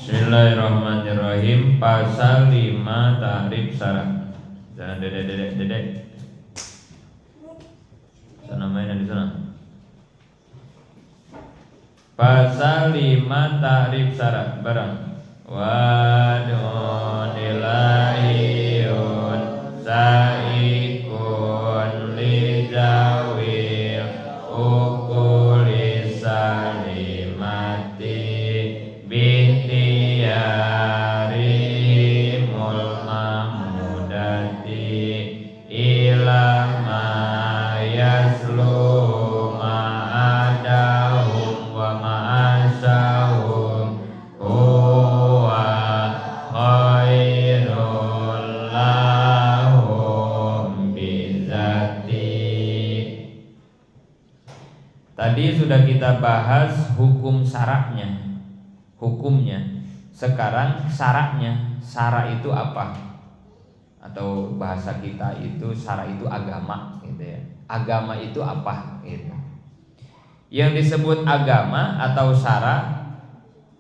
Bismillahirrahmanirrahim. Pasal 5 tahrib syarat. Jangan dedek. Sana mainan di sana. Pasal 5 tahrib syarat barang. Wadun ilahiyun sa'ikun lijawil ukuli salimati bintiyarimul mamudati ilama yaslu ma'adahum wa ma'asahum huwa khairul lahum bizati. Tadi sudah kita bahas hukum syaratnya, hukumnya. Sekarang syaratnya. Syarat itu apa? Atau bahasa kita itu syarat itu agama gitu ya. Agama itu apa gitu. Yang disebut agama atau syarat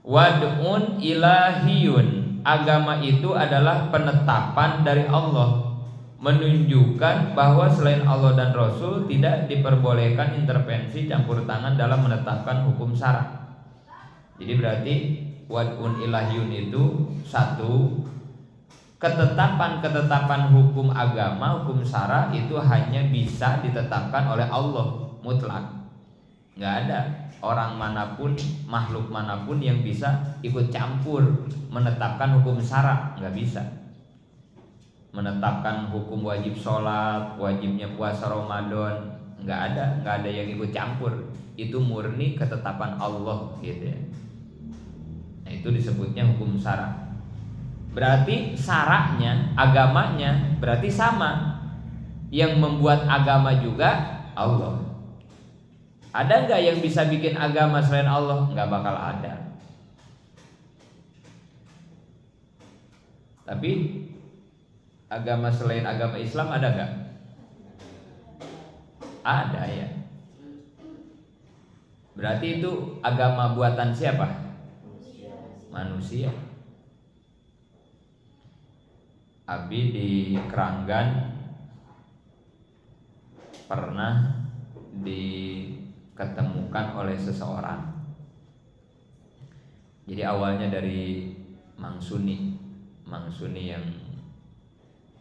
wad'un ilahiyun. Agama itu adalah penetapan dari Allah, menunjukkan bahwa selain Allah dan Rasul tidak diperbolehkan intervensi campur tangan dalam menetapkan hukum syarat. Jadi berarti wad'un ilahiyun itu satu, ketetapan hukum agama, hukum syara itu hanya bisa ditetapkan oleh Allah mutlak. Nggak ada orang manapun, makhluk manapun yang bisa ikut campur menetapkan hukum syara, nggak bisa. Menetapkan hukum wajib sholat, wajibnya puasa Ramadan, nggak ada yang ikut campur. Itu murni ketetapan Allah gitu ya. Nah, itu disebutnya hukum syara. Berarti syaratnya, agamanya berarti sama. Yang membuat agama juga Allah. Ada nggak yang bisa bikin agama selain Allah? Nggak bakal ada. Tapi agama selain agama Islam ada nggak? Ada ya. Berarti itu agama buatan siapa? Manusia. Abi di Keranggan pernah diketemukan oleh seseorang. Jadi awalnya dari Mang Suni yang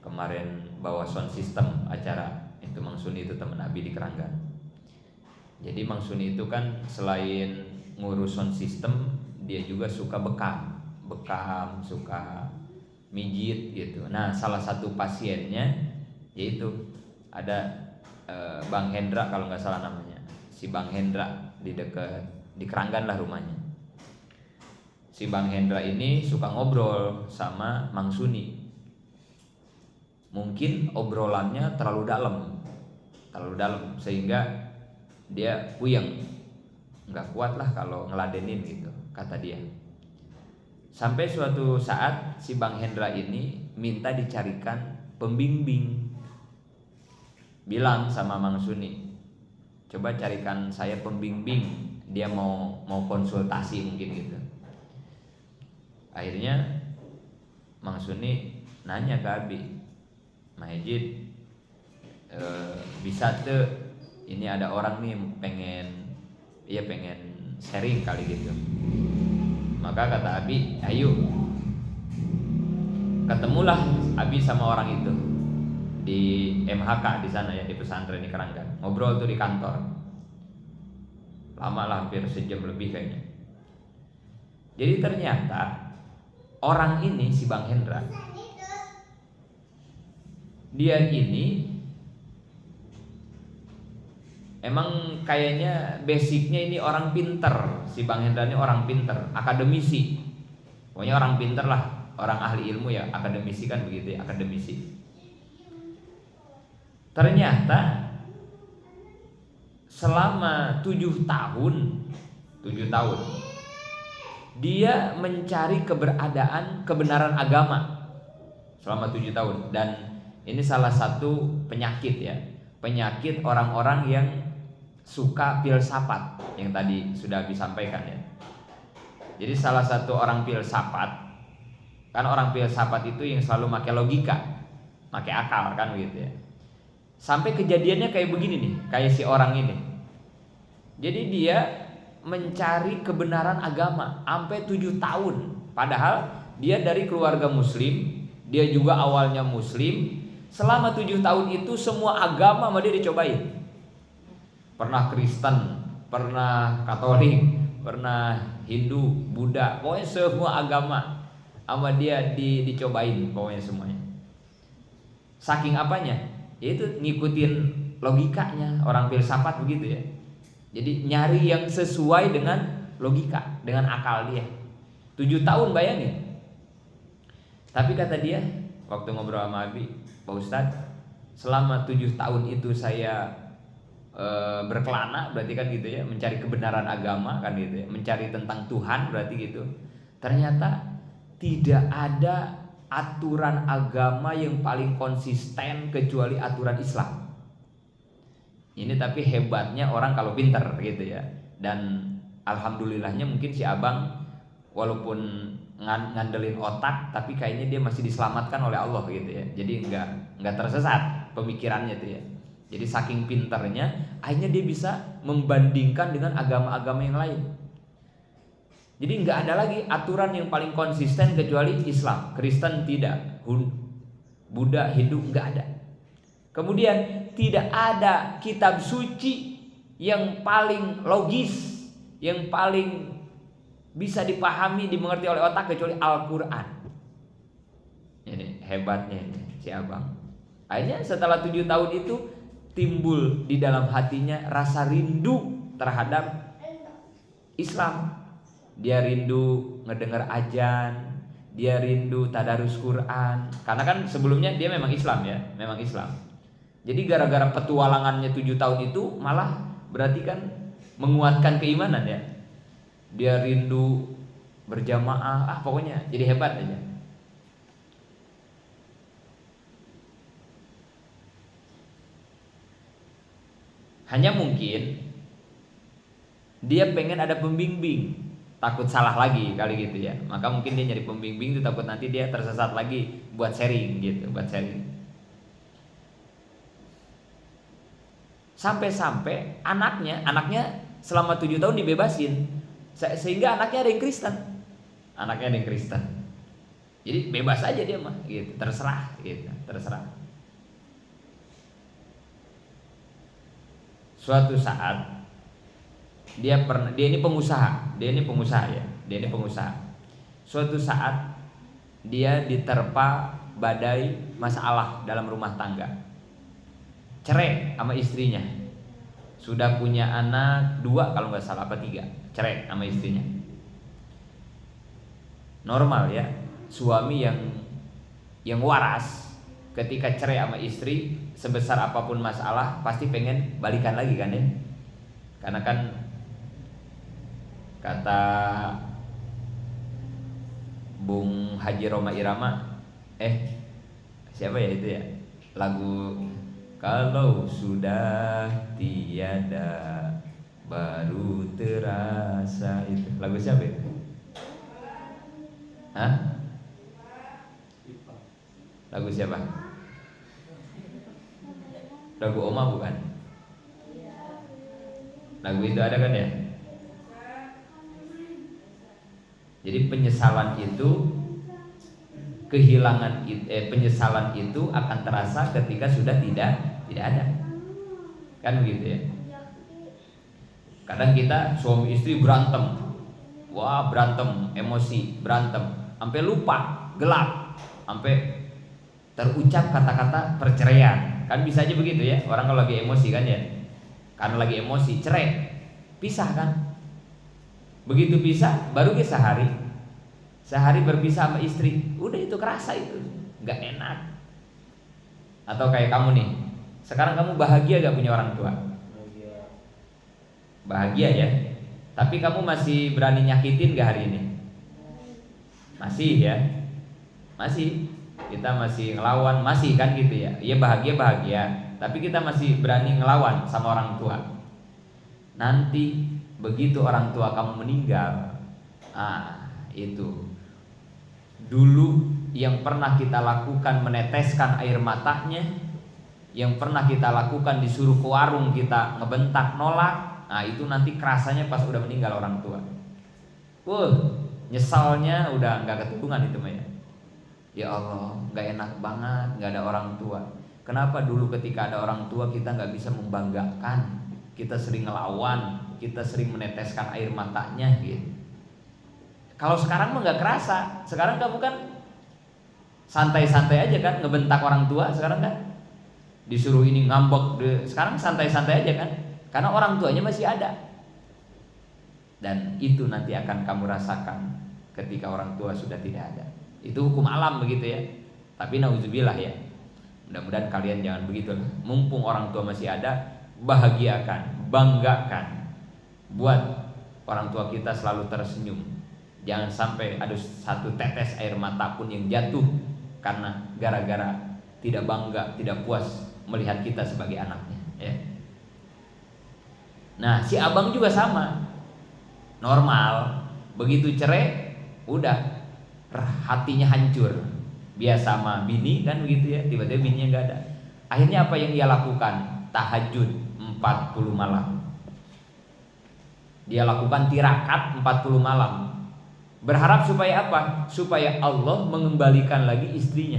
kemarin bawa sound system acara itu. Mang Suni itu teman Abi di Keranggan. Jadi Mang Suni itu kan selain ngurus sound system, dia juga suka bekam, suka mijit gitu. Nah, salah satu pasiennya yaitu ada Bang Hendra kalau nggak salah namanya. Si Bang Hendra di Keranggan lah rumahnya. Si Bang Hendra ini suka ngobrol sama Mang Suni. Mungkin obrolannya terlalu dalam sehingga dia puyeng, nggak kuat lah kalau ngeladenin gitu, kata dia. Sampai suatu saat si Bang Hendra ini minta dicarikan pembimbing. Bilang sama Mang Suni, coba carikan saya pembimbing. Dia mau konsultasi mungkin gitu. Akhirnya Mang Suni nanya ke Abi, Mahejid, bisa tuh, ini ada orang nih pengen sharing kali gitu. Maka kata Abi, ayo. Ketemulah Abi sama orang itu di MHK di sana ya, di pesantren di Keranggan. Ngobrol tuh di kantor. Lama lah, hampir sejam lebih kayaknya. Jadi ternyata orang ini, si Bang Hendra, dia ini emang kayaknya basicnya ini orang pinter. Si Bang Hendra ini orang pinter, akademisi. Pokoknya orang pinter lah, orang ahli ilmu ya, akademisi kan begitu ya, akademisi. Ternyata selama 7 tahun dia mencari kebenaran agama selama 7 tahun. Dan ini salah satu penyakit ya, penyakit orang-orang yang suka filsafat yang tadi sudah disampaikan ya. Jadi salah satu orang filsafat, kan orang filsafat itu yang selalu pakai logika, pakai akal kan begitu ya. Sampai kejadiannya kayak begini nih, kayak si orang ini. Jadi dia mencari kebenaran agama sampai 7 tahun. Padahal dia dari keluarga muslim, dia juga awalnya muslim. Selama 7 tahun itu semua agama sama dia dicobain. Pernah Kristen, pernah Katolik, pernah Hindu, Buddha, pokoknya semua agama sama dia dicobain pokoknya semuanya. Saking apanya? Yaitu ngikutin logikanya, orang filsafat begitu ya. Jadi nyari yang sesuai dengan logika, dengan akal dia. 7 tahun bayangin. Tapi kata dia, waktu ngobrol sama Abi, Pak Ustadz, selama 7 tahun itu saya berkelana, berarti kan gitu ya, mencari kebenaran agama kan gitu ya, mencari tentang Tuhan berarti gitu. Ternyata tidak ada aturan agama yang paling konsisten kecuali aturan Islam. Ini tapi hebatnya orang kalau pinter gitu ya. Dan alhamdulillahnya mungkin si abang walaupun ngandelin otak, tapi kayaknya dia masih diselamatkan oleh Allah gitu ya. Jadi nggak tersesat pemikirannya tuh ya. Jadi saking pinternya, akhirnya dia bisa membandingkan dengan agama-agama yang lain. Jadi nggak ada lagi aturan yang paling konsisten kecuali Islam. Kristen tidak, Buddha, Hindu nggak ada. Kemudian tidak ada kitab suci yang paling logis, yang paling bisa dipahami, dimengerti oleh otak kecuali Al-Quran. Ini hebatnya ini, si abang. Akhirnya setelah 7 tahun itu timbul di dalam hatinya rasa rindu terhadap Islam. Dia rindu ngedengar azan, dia rindu tadarus Quran. Karena kan sebelumnya dia memang Islam ya, memang Islam. Jadi gara-gara petualangannya 7 tahun itu malah berarti kan menguatkan keimanan ya. Dia rindu berjamaah, pokoknya jadi hebat aja. Hanya mungkin dia pengen ada pembimbing, takut salah lagi kali gitu ya. Maka mungkin dia nyari pembimbing itu takut nanti dia tersesat lagi buat sharing gitu, buat sharing. Sampai-sampai anaknya selama 7 tahun dibebasin, sehingga anaknya ada yang Kristen. Anaknya ada yang Kristen. Jadi bebas aja dia mah gitu, terserah gitu, terserah. Suatu saat dia ini pengusaha ya, dia ini pengusaha. Suatu saat dia diterpa badai masalah dalam rumah tangga. Cerai sama istrinya. Sudah punya anak 2 kalau nggak salah, apa 3. Cerai sama istrinya. Normal ya, suami yang waras ketika cerai sama istri, sebesar apapun masalah pasti pengen balikan lagi kan ya. Karena kan kata Bung Haji Roma Irama, siapa ya itu ya, lagu kalau sudah tiada baru terasa, itu lagu siapa itu? Hah? Lagu siapa? Lagu Oma bukan? Lagu itu ada kan ya? Jadi penyesalan itu, penyesalan itu akan terasa ketika sudah tidak ada. Kan begitu ya. Kadang kita suami istri berantem. Wah, berantem, emosi, berantem, sampai lupa, gelap, sampai terucap kata-kata perceraian. Kan bisa aja begitu ya. Orang kalau lagi emosi kan ya. Karena lagi emosi, cerai, pisah kan. Begitu pisah, baru ke sehari berpisah sama istri, udah itu kerasa itu, nggak enak. Atau kayak kamu nih, sekarang kamu bahagia gak punya orang tua? Bahagia ya. Tapi kamu masih berani nyakitin gak hari ini? Masih ya, masih. Kita masih ngelawan, masih kan gitu ya. Iya bahagia, tapi kita masih berani ngelawan sama orang tua. Nanti begitu orang tua kamu meninggal, Itu dulu yang pernah kita lakukan meneteskan air matanya, yang pernah kita lakukan disuruh ke warung kita ngebentak nolak, itu nanti kerasanya pas udah meninggal orang tua. Nyesalnya udah nggak keturunan itu Maya. Ya Allah, nggak enak banget nggak ada orang tua. Kenapa dulu ketika ada orang tua kita nggak bisa membanggakan, kita sering ngelawan, kita sering meneteskan air matanya gitu. Kalau sekarang mah nggak kerasa. Sekarang kamu kan santai-santai aja kan ngebentak orang tua sekarang kan. Disuruh ini ngambek, sekarang santai-santai aja kan. Karena orang tuanya masih ada. Dan itu nanti akan kamu rasakan ketika orang tua sudah tidak ada. Itu hukum alam begitu ya. Tapi nauzubillah ya. Mudah-mudahan kalian jangan begitu lah. Mumpung orang tua masih ada, bahagiakan, banggakan. Buat orang tua kita selalu tersenyum. Jangan sampai ada satu tetes air mata pun yang jatuh karena gara-gara tidak bangga, tidak puas melihat kita sebagai anaknya ya. Nah si abang juga sama. Normal. Begitu cerai, udah hatinya hancur. Biasa sama bini kan begitu ya. Tiba-tiba bininya gak ada. Akhirnya apa yang dia lakukan? Tahajud 40 malam. Dia lakukan tirakat 40 malam. Berharap supaya apa? Supaya Allah mengembalikan lagi istrinya.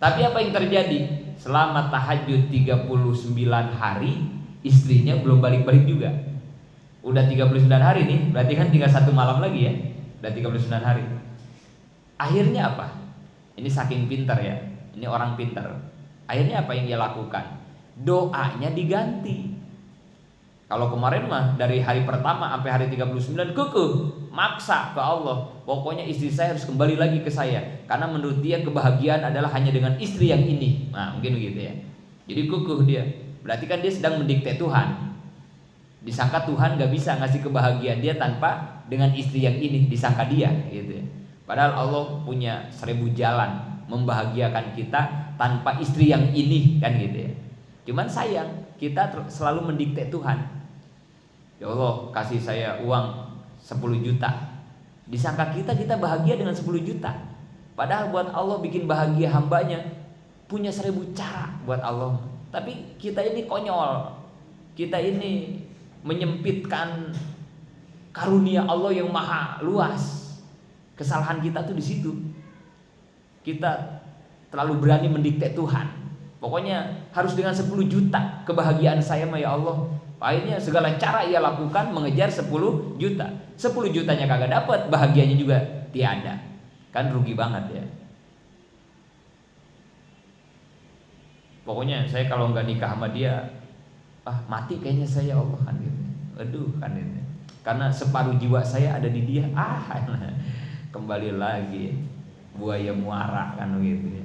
Tapi apa yang terjadi? Selama tahajud 39 hari, istrinya belum balik-balik juga. Udah 39 hari nih, berarti kan tinggal 1 malam lagi ya. Udah 39 hari. Akhirnya apa? Ini saking pintar ya. Ini orang pintar. Akhirnya apa yang dia lakukan? Doanya diganti. Kalau kemarin mah dari hari pertama sampai hari 39 kekeh maksa ke Allah. Pokoknya istri saya harus kembali lagi ke saya. Karena menurut dia kebahagiaan adalah hanya dengan istri yang ini. Nah mungkin begitu ya. Jadi kekeh dia. Berarti kan dia sedang mendikte Tuhan. Disangka Tuhan gak bisa ngasih kebahagiaan dia tanpa dengan istri yang ini. Disangka dia gitu ya. Padahal Allah punya 1000 jalan membahagiakan kita tanpa istri yang ini kan gitu ya. Cuman sayang kita selalu mendikte Tuhan. Ya Allah kasih saya uang 10 juta. Disangka kita bahagia dengan 10 juta. Padahal buat Allah bikin bahagia hambanya punya 1000 cara buat Allah. Tapi kita ini konyol. Kita ini menyempitkan karunia Allah yang maha luas. Kesalahan kita tuh di situ. Kita terlalu berani mendikte Tuhan. Pokoknya harus dengan 10 juta kebahagiaan saya mah ya Allah. Akhirnya segala cara ia lakukan mengejar 10 juta. 10 jutanya kagak dapat, bahagianya juga tiada. Kan rugi banget ya. Pokoknya saya kalau nggak nikah sama dia, mati kayaknya saya Allah kan gitu. Aduh kan itu. Karena separuh jiwa saya ada di dia. Kembali lagi buaya muara kan begitu ya.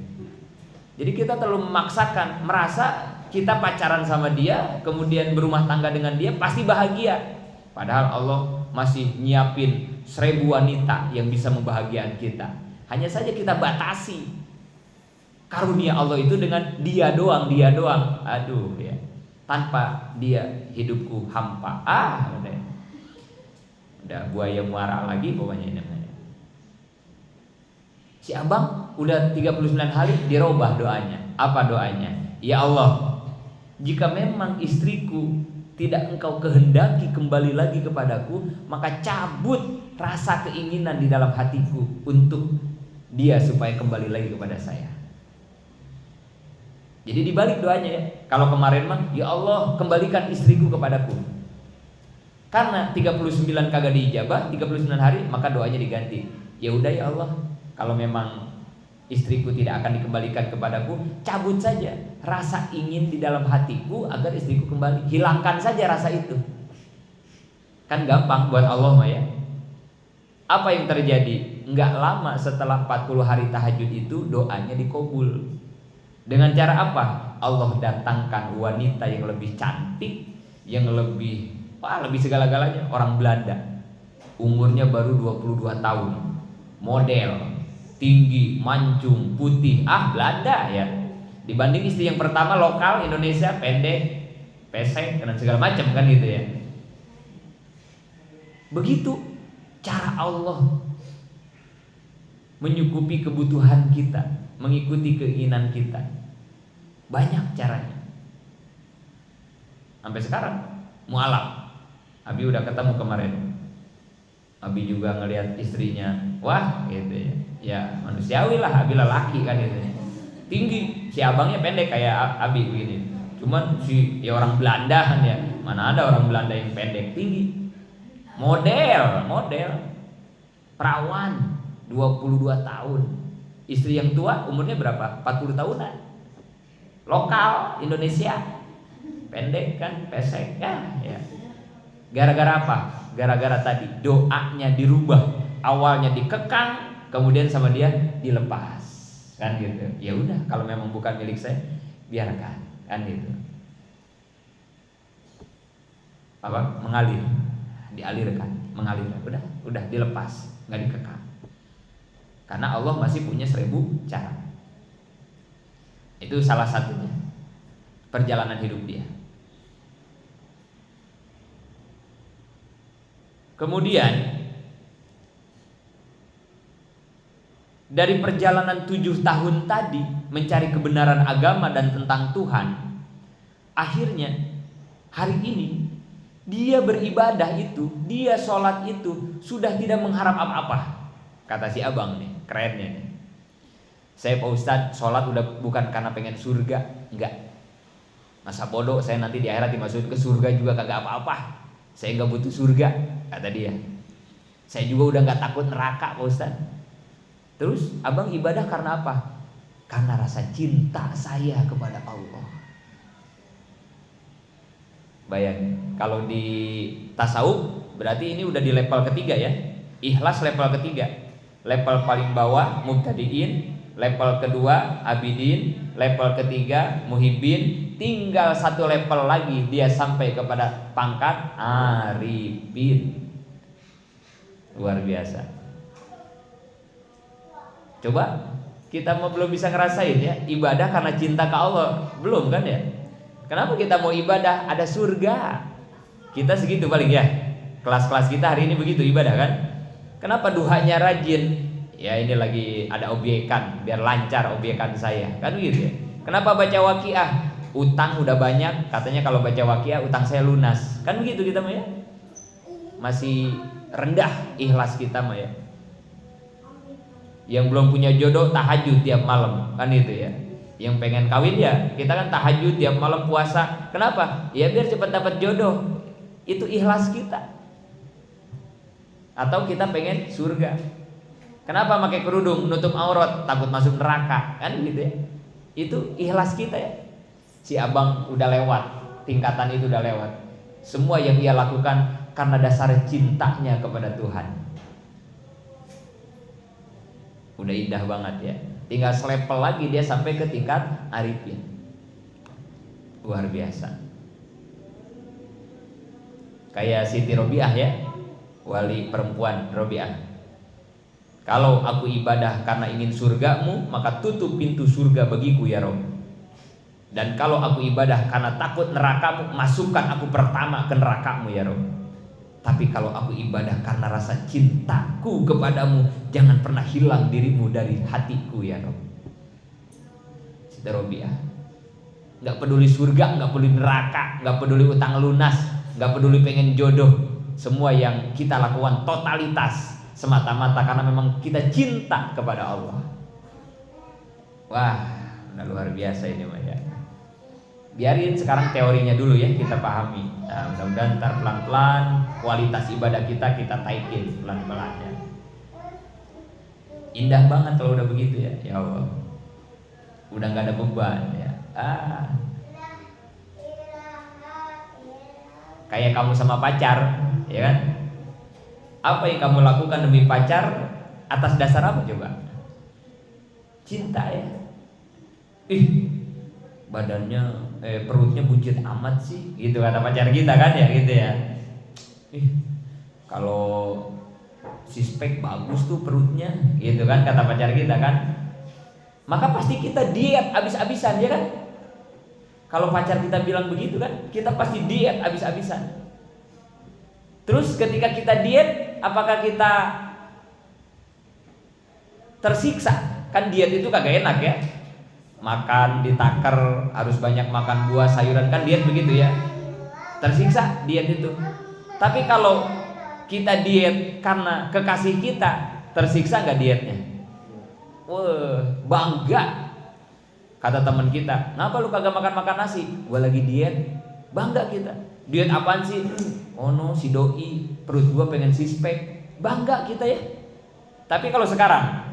Jadi kita terlalu memaksakan, merasa kita pacaran sama dia, kemudian berumah tangga dengan dia pasti bahagia. Padahal Allah masih nyiapin 1000 wanita yang bisa membahagiakan kita. Hanya saja kita batasi karunia Allah itu dengan dia doang. Aduh ya. Tanpa dia hidupku hampa. Udah buaya muara lagi pokoknya ini. Si abang udah 39 hari dirubah doanya. Apa doanya? Ya Allah, jika memang istriku tidak engkau kehendaki kembali lagi kepadaku, maka cabut rasa keinginan di dalam hatiku untuk dia supaya kembali lagi kepada saya. Jadi dibalik doanya ya. Kalau kemarin mah, ya Allah kembalikan istriku kepadaku. Karena 39 kagak diijabah, 39 hari maka doanya diganti. Ya udah ya Allah, kalau memang istriku tidak akan dikembalikan kepadaku, cabut saja rasa ingin di dalam hatiku agar istriku kembali. Hilangkan saja rasa itu. Kan gampang buat Allah mah ya. Apa yang terjadi? Enggak lama setelah 40 hari tahajud itu doanya dikabul. Dengan cara apa? Allah datangkan wanita yang lebih cantik, yang lebih segala-galanya, orang Belanda. Umurnya baru 22 tahun. Model, tinggi, mancung, putih, Belanda ya. Dibanding istri yang pertama lokal Indonesia, pendek, pesek dan segala macam kan gitu ya. Begitu cara Allah menyukupi kebutuhan kita, mengikuti keinginan kita. Banyak caranya. Sampai sekarang mualaf. Abi udah ketemu kemarin. Abi juga ngelihat istrinya, wah gitu ya. Ya manusiawi lah, Abi lelaki kan gitu. Tinggi, si abangnya pendek kayak Abi begini. Cuman si ya orang Belanda kan ya. Mana ada orang Belanda yang pendek, tinggi. Model perawan 22 tahun. Istri yang tua umurnya berapa? 40 tahunan. Lokal Indonesia. Pendek kan, pesek kan ya. Gara-gara apa? Gara-gara tadi doanya dirubah. Awalnya dikekang, kemudian sama dia dilepas. Kan gitu. Ya udah, kalau memang bukan milik saya, biarkan. Kan gitu. Apa? Mengalir. Dialirkan, mengalir. Udah dilepas, enggak dikekang. Karena Allah masih punya 1000 cara. Itu salah satunya perjalanan hidup dia. Kemudian dari perjalanan 7 tahun tadi mencari kebenaran agama dan tentang Tuhan, akhirnya hari ini dia beribadah itu, dia sholat itu sudah tidak mengharap apa-apa. Kata si abang nih, kerennya nih. Saya Pak Ustadz sholat udah bukan karena pengen surga, enggak. Masa bodoh saya nanti di akhirat dimasukin ke surga juga kagak apa-apa. Saya enggak butuh surga, kata dia. Saya juga udah enggak takut neraka Pak Ustadz. Terus abang ibadah karena apa? Karena rasa cinta saya kepada Allah. Bayangin, kalau di tasawuf berarti ini udah di level ketiga ya. Ikhlas level ketiga. Level paling bawah mubtadiin, level kedua abidin, level ketiga muhibbin, tinggal satu level lagi dia sampai kepada pangkat arifin. Luar biasa. Coba kita mau belum bisa ngerasain ya ibadah karena cinta ke Allah, belum kan ya? Kenapa kita mau ibadah? Ada surga. Kita segitu paling ya. Kelas-kelas kita hari ini begitu ibadah kan? Kenapa duhanya rajin? Ya ini lagi ada obyekan, biar lancar obyekan saya. Kan gitu ya. Kenapa baca waqiah? Utang udah banyak, katanya kalau baca waqiah utang saya lunas. Kan begitu kita mah ya. Masih rendah ikhlas kita mah ya. Yang belum punya jodoh tahajud tiap malam, kan itu ya. Yang pengen kawin ya, kita kan tahajud tiap malam puasa. Kenapa? Ya biar cepat dapat jodoh. Itu ikhlas kita. Atau kita pengen surga. Kenapa pakai kerudung nutup aurat? Takut masuk neraka, kan gitu ya. Itu ikhlas kita ya. Si abang udah lewat, tingkatan itu udah lewat. Semua yang ia lakukan karena dasar cintanya kepada Tuhan. Udah indah banget ya. Tinggal selepel lagi dia sampai ke tingkat arifin. Luar biasa. Kayak Siti Robiah ya, wali perempuan Robiah. Kalau aku ibadah karena ingin surgamu, maka tutup pintu surga bagiku ya Rob. Dan kalau aku ibadah karena takut nerakamu, masukkan aku pertama ke nerakamu ya Rob. Tapi kalau aku ibadah karena rasa cintaku kepadamu, jangan pernah hilang dirimu dari hatiku ya Rob. Siti Robiah. Gak peduli surga, gak peduli neraka, gak peduli utang lunas, gak peduli pengen jodoh. Semua yang kita lakukan totalitas semata-mata karena memang kita cinta kepada Allah. Wah, udah luar biasa ini Maya. Biarin sekarang teorinya dulu ya kita pahami. Nah, mudah-mudahan ntar pelan-pelan kualitas ibadah kita taikin pelan-pelan ya. Indah banget kalau udah begitu ya. Ya Allah. Udah nggak ada beban ya. Kayak kamu sama pacar, ya kan? Apa yang kamu lakukan demi pacar atas dasar apa coba? Cinta ya. Badannya perutnya buncit amat sih, gitu kata pacar kita kan ya gitu ya. Kalau sispek bagus tuh perutnya, gitu kan kata pacar kita kan. Maka pasti kita diet abis-abisan ya kan. Kalau pacar kita bilang begitu kan, kita pasti diet abis-abisan. Terus ketika kita diet, apakah kita tersiksa? Kan diet itu kagak enak ya. Makan ditaker, harus banyak makan buah sayuran, kan diet begitu ya. Tersiksa diet itu. Tapi kalau kita diet karena kekasih kita, tersiksa nggak dietnya? Wah, bangga. Kata teman kita, "Ngapa lu kagak makan nasi?" "Gua lagi diet." Bangga kita. Diet apaan sih? "Oh no, si doi, perut gua pengen six pack." Bangga kita ya. Tapi kalau sekarang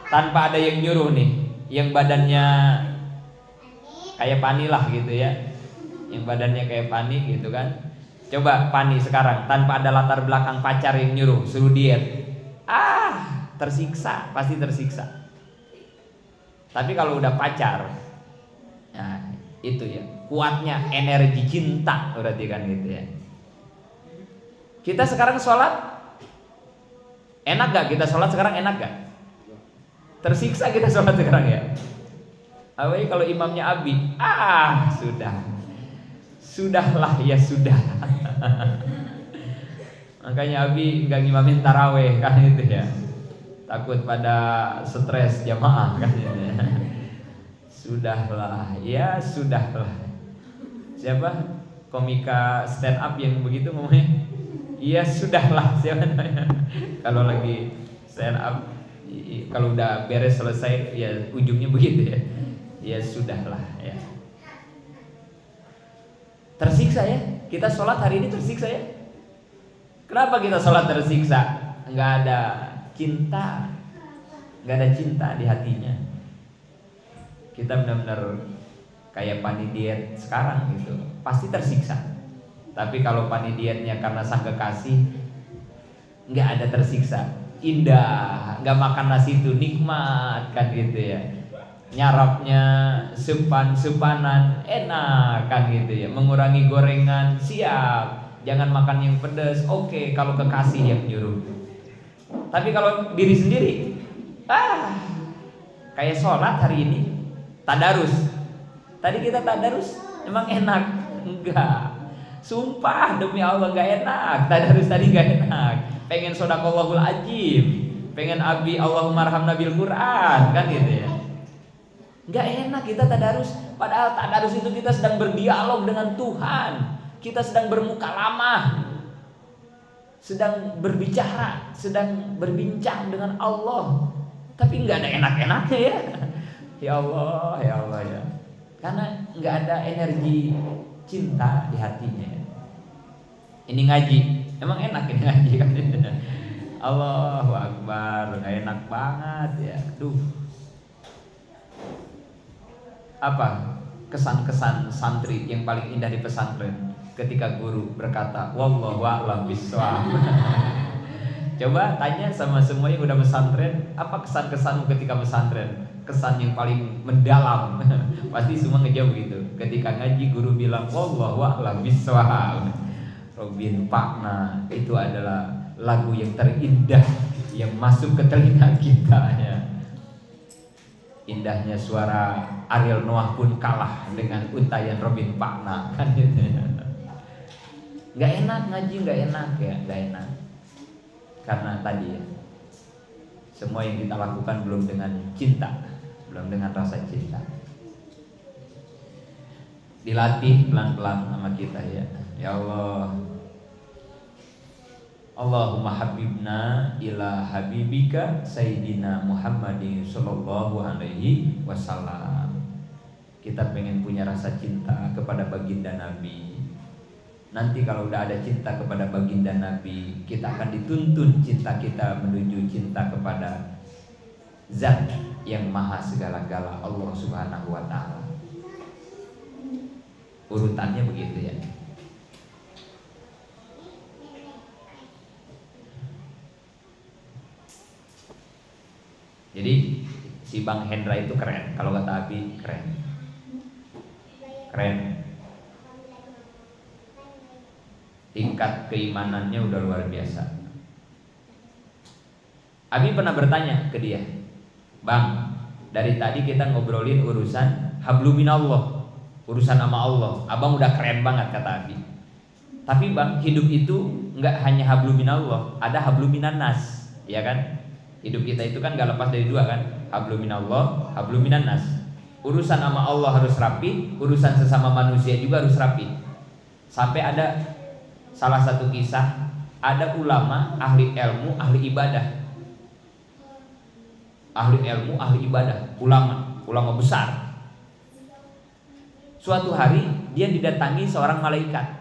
tanpa ada yang nyuruh nih, yang badannya kayak Pani lah gitu ya, yang badannya kayak Pani gitu kan. Coba Pani sekarang tanpa ada latar belakang pacar yang nyuruh suruh diet, tersiksa, pasti tersiksa. Tapi kalau udah pacar, nah itu ya kuatnya energi cinta berarti kan gitu ya. Kita sekarang sholat enak gak? Kita sholat sekarang enak gak? Tersiksa kita sholat sekarang ya. Apalagi kalau imamnya Abi, sudahlah ya sudah. Makanya Abi nggak ngimamin taraweh kan gitu ya, takut pada stres jamaah kan gitu ya. Sudahlah ya sudahlah. Siapa komika stand up yang begitu ngomongnya? Iya sudahlah, siapa namanya? Kalau lagi stand up, kalau udah beres selesai ya ujungnya begitu ya. Ya sudahlah ya. Tersiksa ya. Kita sholat hari ini tersiksa ya. Kenapa kita sholat tersiksa? Nggak ada cinta, nggak ada cinta di hatinya. Kita benar-benar kayak Pani diet sekarang gitu, pasti tersiksa. Tapi kalau Pani dietnya karena sang kekasih, nggak ada tersiksa. Indah, nggak makan nasi itu nikmat kan gitu ya. Nyarapnya sepanan enak kan gitu ya. Mengurangi gorengan siap. Jangan makan yang pedas. Oke, kalau kekasih yang nyuruh. Tapi kalau diri sendiri, kayak sholat hari ini, tadarus. Tadi kita tadarus, emang enak? Enggak. Sumpah demi Allah enggak enak. Tadarus tadi enggak enak. Pengen shodaqallahul azim, pengen Abi Allahumma arhamna bil Quran kan gitu ya. Enggak enak kita tadarus. Padahal tadarus itu kita sedang berdialog dengan Tuhan. Kita sedang bermukalamah, sedang berbicara, sedang berbincang dengan Allah. Tapi nggak ada enak-enaknya ya. Ya Allah ya. Karena nggak ada energi cinta di hatinya. Ini ngaji, emang enak ini ngaji kan? Allahu Akbar, nggak enak banget ya. Duh. Apa kesan-kesan santri yang paling indah di pesantren? Ketika guru berkata, wallahu a'lam bishawab. Coba tanya sama semua yang udah pesantren, apa kesan-kesanmu ketika pesantren? Kesan yang paling mendalam. Pasti semua ngejawab gitu. Ketika ngaji guru bilang wallahu a'lam bishawab. Robin Pakna itu adalah lagu yang terindah yang masuk ke telinga kita ya. Indahnya suara Ariel Noah pun kalah dengan untayan Robin Pakna kan gitu ya. Gak enak ngaji, gak enak ya, gak enak. Karena tadi ya, semua yang kita lakukan belum dengan cinta, belum dengan rasa cinta. Dilatih pelan-pelan sama kita ya. Ya Allah, Allahumma habibna ila habibika Sayyidina Muhammadin sallallahu alaihi wasallam. Kita pengen punya rasa cinta kepada baginda Nabi. Nanti kalau udah ada cinta kepada baginda Nabi, kita akan dituntun cinta kita menuju cinta kepada Zat yang maha segala-gala, Allah subhanahu wa ta'ala. Urutannya begitu ya. Jadi si Bang Hendra itu keren. Kalau kata Abi keren. Tingkat keimanannya udah luar biasa. Abi pernah bertanya ke dia, Bang, dari tadi kita ngobrolin urusan habluminallah, urusan sama Allah. Abang udah keren banget kata Abi. Tapi bang, hidup itu nggak hanya hablum minallah, ada hablum minannas, ya kan? Hidup kita itu kan nggak lepas dari dua kan, hablum minallah, hablum minannas. Urusan sama Allah harus rapi, urusan sesama manusia juga harus rapi. Sampai ada salah satu kisah, ada ulama, ahli ilmu, ahli ibadah, ahli ilmu, ahli ibadah, ulama besar. Suatu hari dia didatangi seorang malaikat,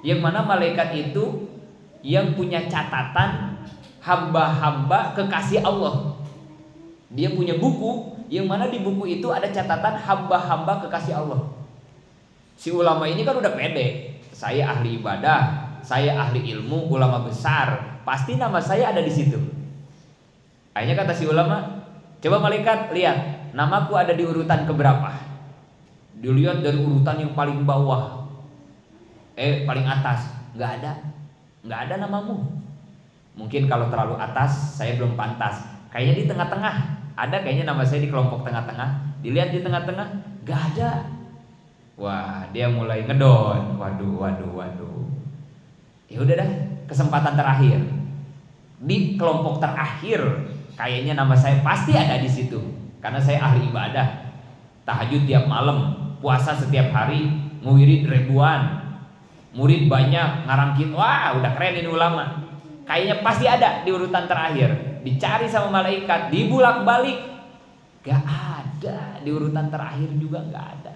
yang mana malaikat itu yang punya catatan hamba-hamba kekasih Allah. Dia punya buku, yang mana di buku itu ada catatan hamba-hamba kekasih Allah. Si ulama ini kan udah pede, saya ahli ibadah, saya ahli ilmu, ulama besar, pasti nama saya ada di situ. Akhirnya kata si ulama, coba malaikat lihat, namaku ada di urutan keberapa. Dilihat dari urutan yang paling bawah, paling atas, nggak ada namamu. Mungkin kalau terlalu atas saya belum pantas. Kayaknya di tengah-tengah ada, kayaknya nama saya di kelompok tengah-tengah. Dilihat di tengah-tengah, nggak ada. Wah, dia mulai ngedon. Waduh. Ya udah dah, kesempatan terakhir. Di kelompok terakhir, kayaknya nama saya pasti ada di situ. Karena saya ahli ibadah, tahajud tiap malam, puasa setiap hari, ngewirid ribuan, murid banyak, ngarangkin. Wah, udah keren ini ulama. Kayaknya pasti ada di urutan terakhir. Dicari sama malaikat, dibulak-balik, gak ada. Di urutan terakhir juga gak ada.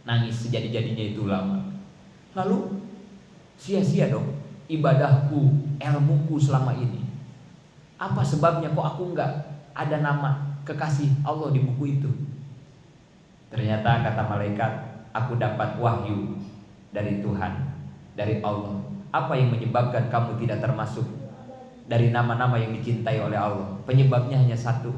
Nangis sejadi-jadinya itu ulama. Lalu sia-sia dong ibadahku, ilmuku selama ini. Apa sebabnya kok aku gak ada nama kekasih Allah di buku itu? Ternyata kata malaikat, aku dapat wahyu dari Tuhan, dari Allah. Apa yang menyebabkan kamu tidak termasuk dari nama-nama yang dicintai oleh Allah? Penyebabnya hanya satu.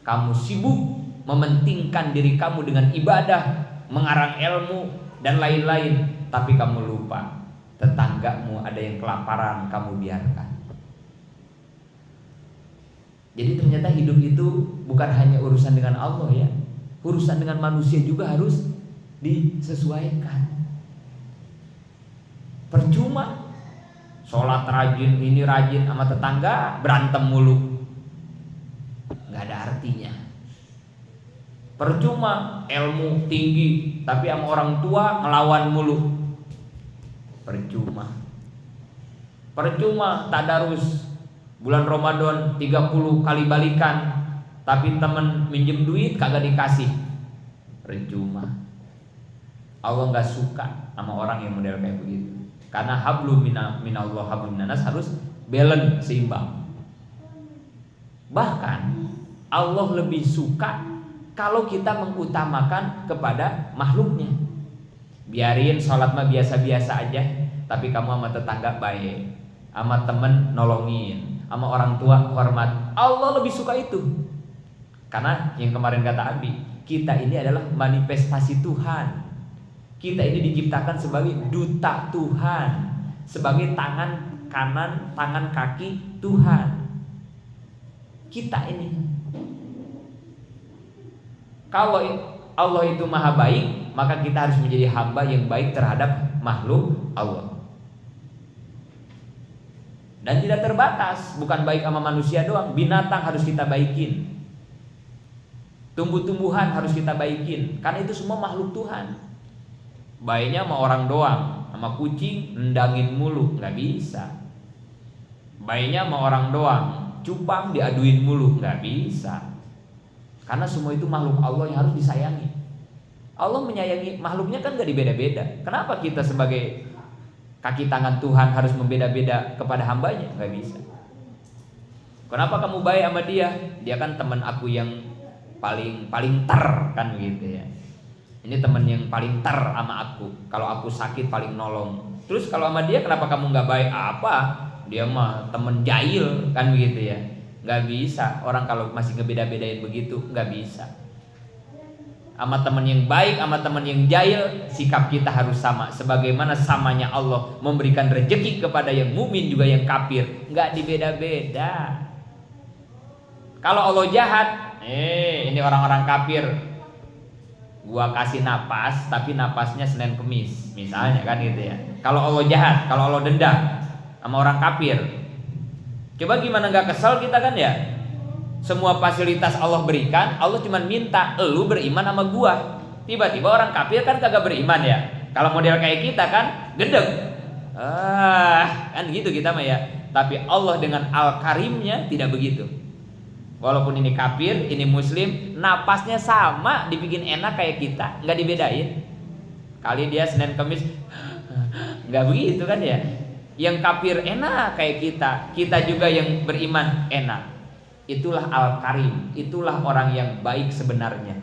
Kamu sibuk mementingkan diri kamu dengan ibadah, mengarang ilmu dan lain-lain, tapi kamu lupa tetanggamu ada yang kelaparan, kamu biarkan. Jadi ternyata hidup itu bukan hanya urusan dengan Allah ya, urusan dengan manusia juga harus disesuaikan. Percuma sholat rajin, ini rajin sama tetangga, berantem mulu, gak ada artinya. Percuma ilmu tinggi tapi sama orang tua ngelawan mulu, percuma. Percuma tadarus bulan Ramadan 30 kali balikan, tapi temen minjem duit kagak dikasih, percuma. Allah gak suka sama orang yang model kayak begitu. Karena hablum minallah, hablum minanas harus balance, seimbang. Bahkan Allah lebih suka kalau kita mengutamakan kepada makhluknya. Biarin sholat mah biasa-biasa aja, tapi kamu sama tetangga baik, sama temen nolongin, sama orang tua hormat. Allah lebih suka itu. Karena yang kemarin kata Abi, kita ini adalah manifestasi Tuhan. Kita ini diciptakan sebagai duta Tuhan, sebagai tangan kanan, tangan kaki Tuhan. Kita ini. Kalau Allah itu maha baik, maka kita harus menjadi hamba yang baik terhadap makhluk Allah. Dan tidak terbatas, bukan baik sama manusia doang, binatang harus kita baikin, tumbuh-tumbuhan harus kita baikin, karena itu semua makhluk Tuhan. Baiknya sama orang doang, sama kucing nendangin mulu, nggak bisa. Baiknya sama orang doang, cupang diaduin mulu, nggak bisa. Karena semua itu makhluk Allah yang harus disayangi. Allah menyayangi makhluknya kan nggak dibeda-beda. Kenapa kita sebagai kaki tangan Tuhan harus membeda-beda kepada hambanya? Nggak bisa. Kenapa kamu baik sama dia? Dia kan teman aku yang paling ter, kan begitu ya. Ini teman yang paling ter sama aku. Kalau aku sakit paling nolong. Terus kalau sama dia kenapa kamu nggak baik? Apa? Dia mah temen jahil, kan begitu ya. Nggak bisa. Orang kalau masih ngebeda-bedain begitu, nggak bisa. Sama teman yang baik, sama teman yang jahil, sikap kita harus sama. Sebagaimana samanya Allah memberikan rezeki kepada yang mukmin juga yang kafir, nggak dibeda-beda. Kalau Allah jahat, ini orang-orang kafir Gua kasih napas tapi napasnya Senin Kemis misalnya kan gitu ya. Kalau Allah jahat, kalau Allah dendam sama orang kafir, coba gimana nggak kesel kita kan ya. Semua fasilitas Allah berikan, Allah cuma minta elu beriman sama gua. Tiba-tiba orang kafir kan kagak beriman ya. Kalau model kayak kita kan gedeg. Kan gitu kita mah ya. Tapi Allah dengan Al-Karimnya tidak begitu. Walaupun ini kafir, ini muslim, napasnya sama, dibikin enak kayak kita, nggak dibedain. Kali dia Senin Kamis, nggak begitu kan ya? Yang kafir enak kayak kita juga yang beriman enak. Itulah Al-Karim, itulah orang yang baik sebenarnya.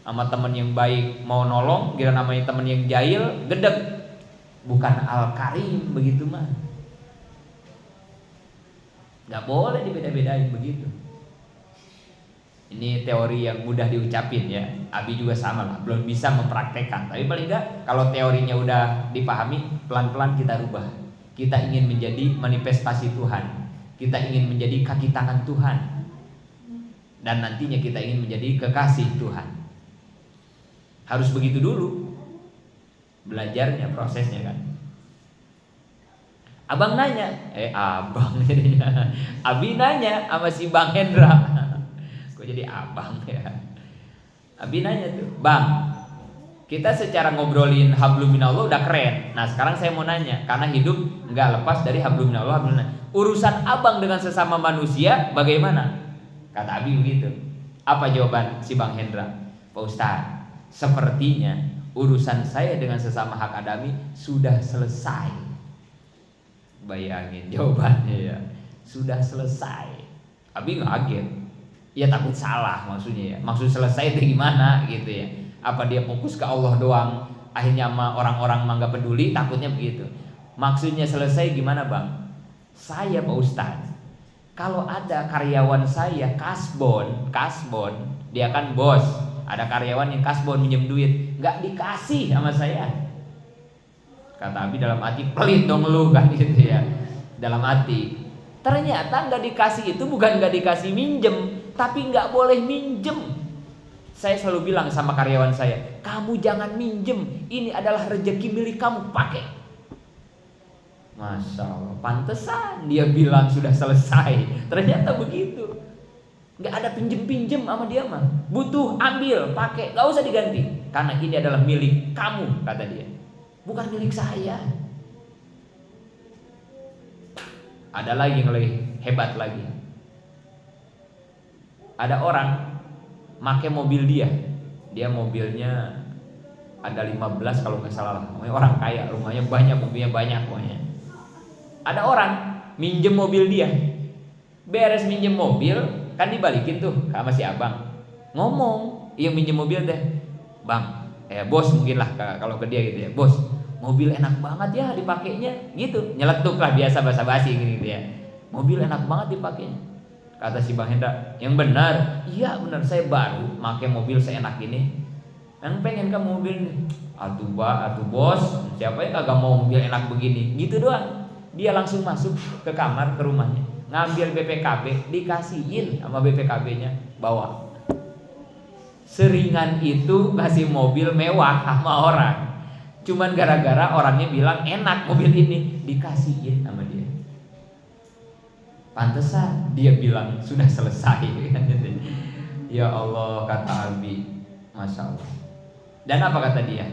Sama temen yang baik mau nolong, kira namanya temen yang jahil, gedeg. Bukan Al-Karim begitu mah. Gak boleh dibeda-bedain begitu. Ini teori yang mudah diucapin ya. Abi juga sama lah, belum bisa mempraktekkan. Tapi paling enggak kalau teorinya udah dipahami, pelan-pelan kita rubah. Kita ingin menjadi manifestasi Tuhan. Kita ingin menjadi kaki tangan Tuhan. Dan nantinya kita ingin menjadi kekasih Tuhan. Harus begitu dulu. Belajarnya, prosesnya kan. Abang nanya, abang jadinya. Abi nanya sama si Bang Hendra. Kok jadi abang ya? Abi nanya tuh, Bang, kita secara ngobrolin hablum minallah udah keren. Nah sekarang saya mau nanya, karena hidup nggak lepas dari hablum minallah. Urusan abang dengan sesama manusia bagaimana? Kata Abi begitu. Apa jawaban si Bang Hendra? Pak Ustadz, sepertinya urusan saya dengan sesama hak adami sudah selesai. Bayangin jawabannya ya, sudah selesai. Abi ngaget. Ya takut salah maksudnya ya. Maksud selesai itu gimana gitu ya. Apa dia fokus ke Allah doang, akhirnya sama orang-orang mah nggak peduli, takutnya begitu. Maksudnya selesai gimana Bang? Saya Pak Ustadz, kalau ada karyawan saya kasbon, dia kan bos. Ada karyawan yang kasbon minjem duit, nggak dikasih sama saya. Kata Abi dalam hati, pelit dong lu kan gitu ya. Dalam hati. Ternyata nggak dikasih itu bukan nggak dikasih minjem, tapi nggak boleh minjem. Saya selalu bilang sama karyawan saya, kamu jangan minjem, ini adalah rezeki milik kamu, pakai. Masya Allah, pantesan dia bilang sudah selesai. Ternyata begitu. Nggak ada pinjem-pinjem sama dia mah. Butuh, ambil, pakai, nggak usah diganti. Karena ini adalah milik kamu, kata dia. Bukan milik saya. Ada lagi yang lebih hebat lagi. Ada orang make mobil dia mobilnya ada 15 kalau nggak salah. Orang kaya, rumahnya banyak, mobilnya banyak pokoknya. Ada orang minjem mobil dia. Beres minjem mobil, kan dibalikin tuh sama si abang. Ngomong, yang minjem mobil deh, Bang, bos mungkin lah kalau ke dia gitu ya, bos, mobil enak banget ya dipakainya, gitu, nyeletuk lah biasa basa-basi gitu ya, mobil enak banget dipakainya. Kata si Bang Hendra, yang benar, iya benar, saya baru pakai mobil seenak ini. Yang pengen kan mobil ini, atuh bos, siapa yang kagak mau mobil enak begini, gitu doang. Dia langsung masuk ke kamar, ke rumahnya, ngambil BPKB, dikasihin sama BPKB-nya, bawa. Seringan itu ngasih mobil mewah sama orang, cuman gara-gara orangnya bilang enak mobil ini, dikasihin sama dia. Pantesan dia bilang sudah selesai. Ya Allah, kata Abi, Masya Allah. Dan apa kata dia?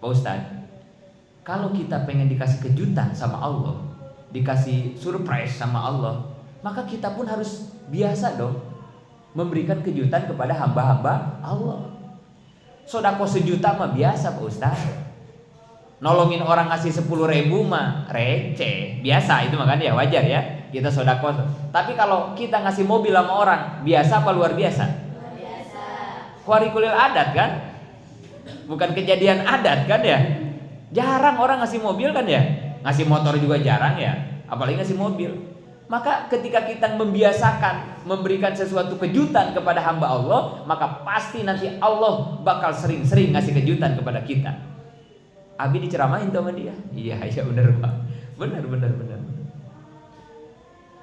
Pak Ustadz, kalau kita pengen dikasih kejutan sama Allah, dikasih surprise sama Allah, maka kita pun harus biasa dong memberikan kejutan kepada hamba-hamba Allah. Sodako 1 juta mah biasa Pak Ustadz. Nolongin orang ngasih 10.000 mah receh, biasa itu makanya ya wajar ya kita sodako. Tapi kalau kita ngasih mobil sama orang, biasa apa luar biasa? Luar biasa. Kuarikulil adat kan? Bukan kejadian adat kan ya? Jarang orang ngasih mobil kan ya? Ngasih motor juga jarang ya, apalagi ngasih mobil. Maka ketika kita membiasakan memberikan sesuatu kejutan kepada hamba Allah, maka pasti nanti Allah bakal sering-sering ngasih kejutan kepada kita. Abi diceramain sama dia. Iya benar Pak. Benar.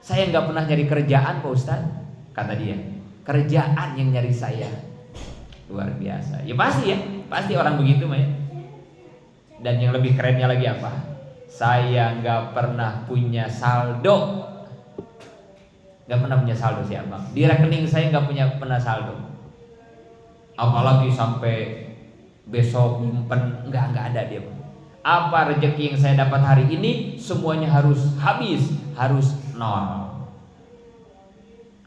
Saya nggak pernah nyari kerjaan Pak Ustadz, kata dia. Kerjaan yang nyari saya. Luar biasa. Ya pasti orang begitu mah ya. Dan yang lebih kerennya lagi apa? Saya nggak pernah punya saldo. Nggak pernah punya saldo siapa? Di rekening saya nggak pernah saldo. Apalagi sampai besok nyimpen, nggak ada dia. Apa rezeki yang saya dapat hari ini semuanya harus habis, harus nol.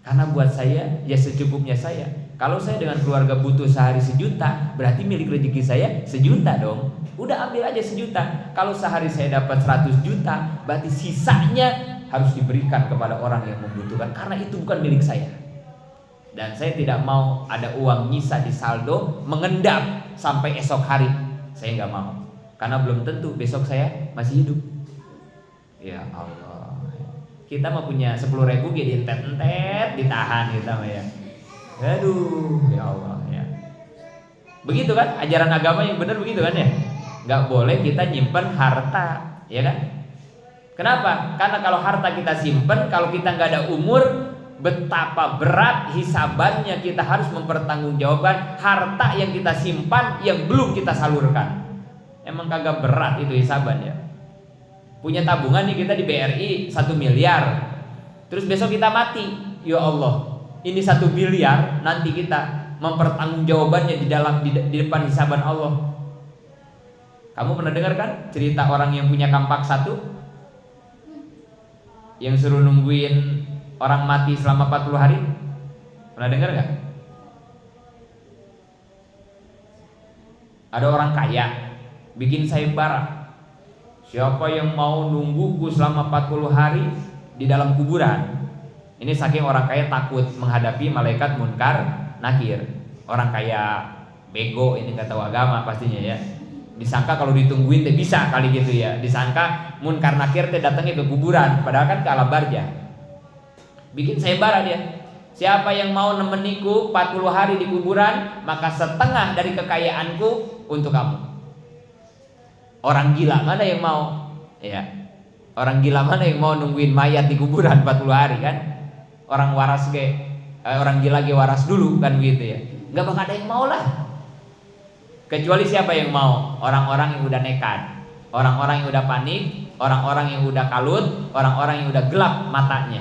Karena buat saya ya secukupnya saya. Kalau saya dengan keluarga butuh sehari 1 juta, berarti milik rezeki saya 1 juta dong. Udah ambil aja 1 juta. Kalau sehari saya dapat 100 juta, berarti sisanya harus diberikan kepada orang yang membutuhkan, karena itu bukan milik saya. Dan saya tidak mau ada uang nyisa di saldo mengendap sampai esok hari. Saya nggak mau, karena belum tentu besok saya masih hidup. Ya Allah, kita mah punya 10.000 gitu entet ditahan kita mah ya. Aduh, ya Allah ya. Begitu kan ajaran agama yang benar, begitu kan ya. Nggak boleh kita nyimpen harta, ya kan? Kenapa? Karena kalau harta kita simpen, kalau kita nggak ada umur, betapa berat hisabannya. Kita harus mempertanggungjawabkan harta yang kita simpan yang belum kita salurkan. Emang kagak berat itu hisaban ya. Punya tabungan nih kita di BRI 1 miliar, terus besok kita mati, ya Allah, ini 1 miliar nanti kita mempertanggungjawabannya di depan hisaban Allah. Kamu pernah dengar kan cerita orang yang punya kampak 1 yang suruh nungguin orang mati selama 40 hari? Pernah dengar gak? Ada orang kaya bikin sayembara, siapa yang mau nungguku selama 40 hari di dalam kuburan. Ini saking orang kaya takut menghadapi malaikat munkar nakir. Orang kaya bego, ini gak tahu agama pastinya ya. Disangka kalau ditungguin teh bisa kali gitu ya. Disangka munkar nakir teh datangnya ke kuburan, padahal kan ke alam barzah. Bikin sayembara dia. Siapa yang mau nemeniku 40 hari di kuburan, maka setengah dari kekayaanku untuk kamu. Orang gila mana yang mau? Ya. Orang gila mana yang mau nungguin mayat di kuburan 40 hari kan? Orang waras orang gila waras dulu kan gitu ya. Enggak bakal ada yang mau lah. Kecuali siapa yang mau? Orang-orang yang udah nekat, orang-orang yang udah panik, orang-orang yang udah kalut, orang-orang yang udah gelap matanya.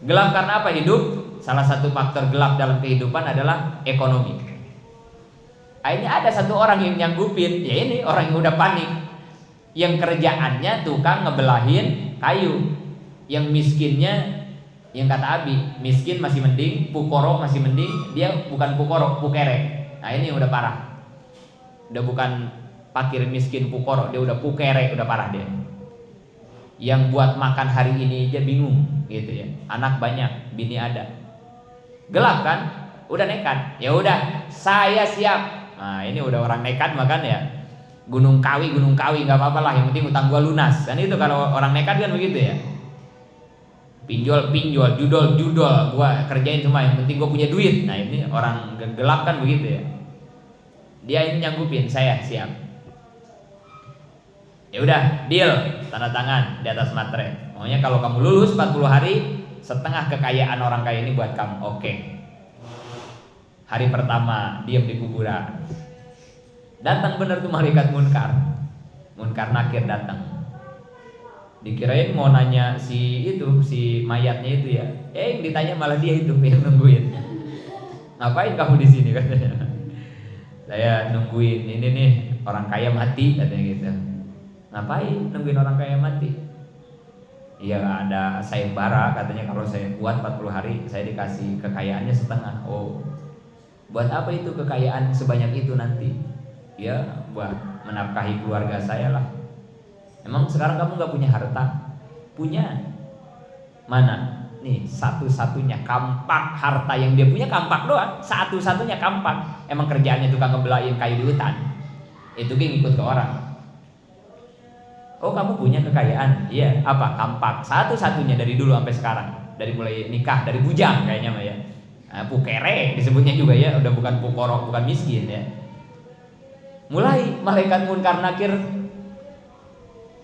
Gelap karena apa hidup? Salah satu faktor gelap dalam kehidupan adalah ekonomi. Akhirnya ada satu orang yang nyanggupin, ya ini orang yang udah panik, yang kerjaannya tukang ngebelahin kayu. Yang miskinnya, yang kata Abi, miskin masih mending, pukoro masih mending, dia bukan pukoro, pukere. Nah ini yang udah parah. Udah bukan fakir miskin pukoro, dia udah pukere, udah parah dia. Yang buat makan hari ini aja bingung gitu ya. Anak banyak, bini ada. Gelap kan? Udah nekat. Ya udah, saya siap. Nah ini udah orang nekat makan ya. Gunung Kawi nggak apa-apa lah, yang penting utang gua lunas. Kan itu kalau orang nekat kan begitu ya. Pinjol, judol, gua kerjain semua, yang penting gua punya duit. Nah ini orang gelap kan begitu ya. Dia ini nyanggupin, saya siap. Ya udah, deal, tanda tangan di atas materai. Pokoknya kalau kamu lulus 40 hari, setengah kekayaan orang kaya ini buat kamu. Oke. Hari pertama diam di kuburan. Datang bener tuh malaikat munkar nakir datang. Dikirain mau nanya si mayatnya itu ya. Yang ditanya malah dia itu yang nungguin. Ngapain kamu di sini katanya? Saya nungguin ini nih orang kaya mati katanya gitu. Ngapain nungguin orang kaya mati? Iya ada sayembara katanya, kalau saya kuat 40 hari saya dikasih kekayaannya setengah. Oh, buat apa itu kekayaan sebanyak itu nanti? Ya buat menafkahi keluarga saya lah. Emang sekarang kamu gak punya harta? Punya. Mana? Nih satu-satunya kampak harta yang dia punya, kampak doang. Satu-satunya kampak. Emang kerjaannya tukang ngebelain kayu di hutan. Itu dia ngikut ke orang. Oh kamu punya kekayaan? Iya. Apa? Kampak. Satu-satunya dari dulu sampai sekarang. Dari mulai nikah, dari bujang kayaknya mah ya. Nah, pukere disebutnya juga ya. Udah bukan pukoro, bukan miskin ya. Mulai malaikat munkar nakir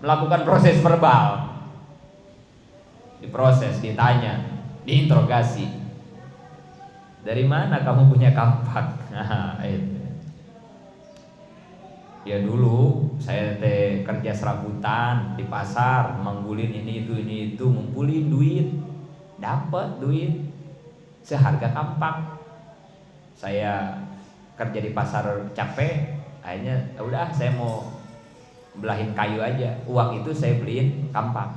melakukan proses verbal. Diproses, ditanya, diinterogasi. Dari mana kamu punya kampak? Nah, Ya dulu saya kerja serabutan di pasar, menggulin ini itu, ngumpulin duit, dapat duit seharga kampak. Saya kerja di pasar capek, akhirnya udah saya mau belahin kayu aja, uang itu saya beliin kampak.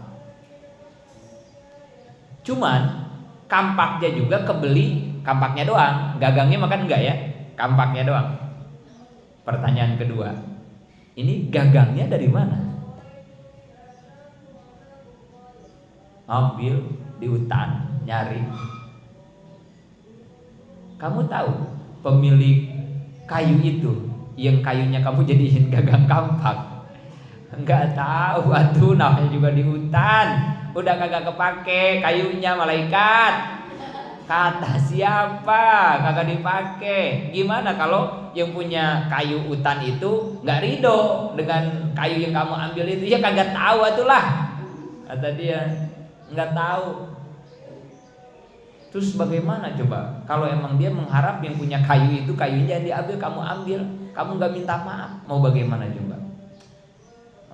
Cuman kampaknya juga kebeli, kampaknya doang, gagangnya makan enggak ya, kampaknya doang. Pertanyaan kedua, ini gagangnya dari mana? Ambil di hutan, nyari. Kamu tahu pemilik kayu itu yang kayunya kamu jadiin gagang kampak? Enggak tahu, atuh namanya juga di hutan. Udah kagak kepake kayunya, malaikat. Kata siapa? Kagak dipake. Gimana kalau yang punya kayu hutan itu nggak ridho dengan kayu yang kamu ambil itu? Ya kagak tahu atulah. Kata dia, nggak tahu. Terus bagaimana coba? Kalau emang dia mengharap yang punya kayu itu kayunya diambil, kamu ambil, kamu nggak minta maaf, mau bagaimana coba?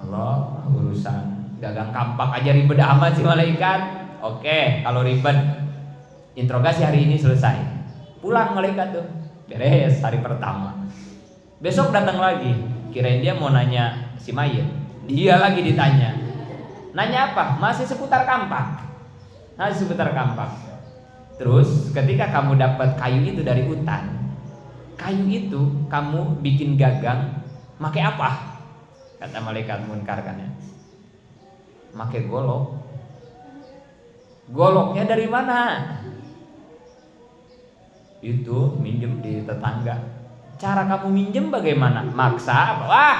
Allah, urusan gagang kampak aja ribet amat sih malaikat. Oke, kalau ribet, interogasi hari ini selesai, pulang malaikat tuh, beres hari pertama. Besok datang lagi, kirain dia mau nanya si mayit, dia lagi ditanya. Nanya apa? Masih seputar kampak. Masih seputar kampak. Terus ketika kamu dapat kayu itu dari hutan, kayu itu kamu bikin gagang, pakai apa? Kata malaikat munkar kan ya, pakai golok. Goloknya dari mana? Itu minjem di tetangga. Cara kamu minjem bagaimana? Maksa apa? Wah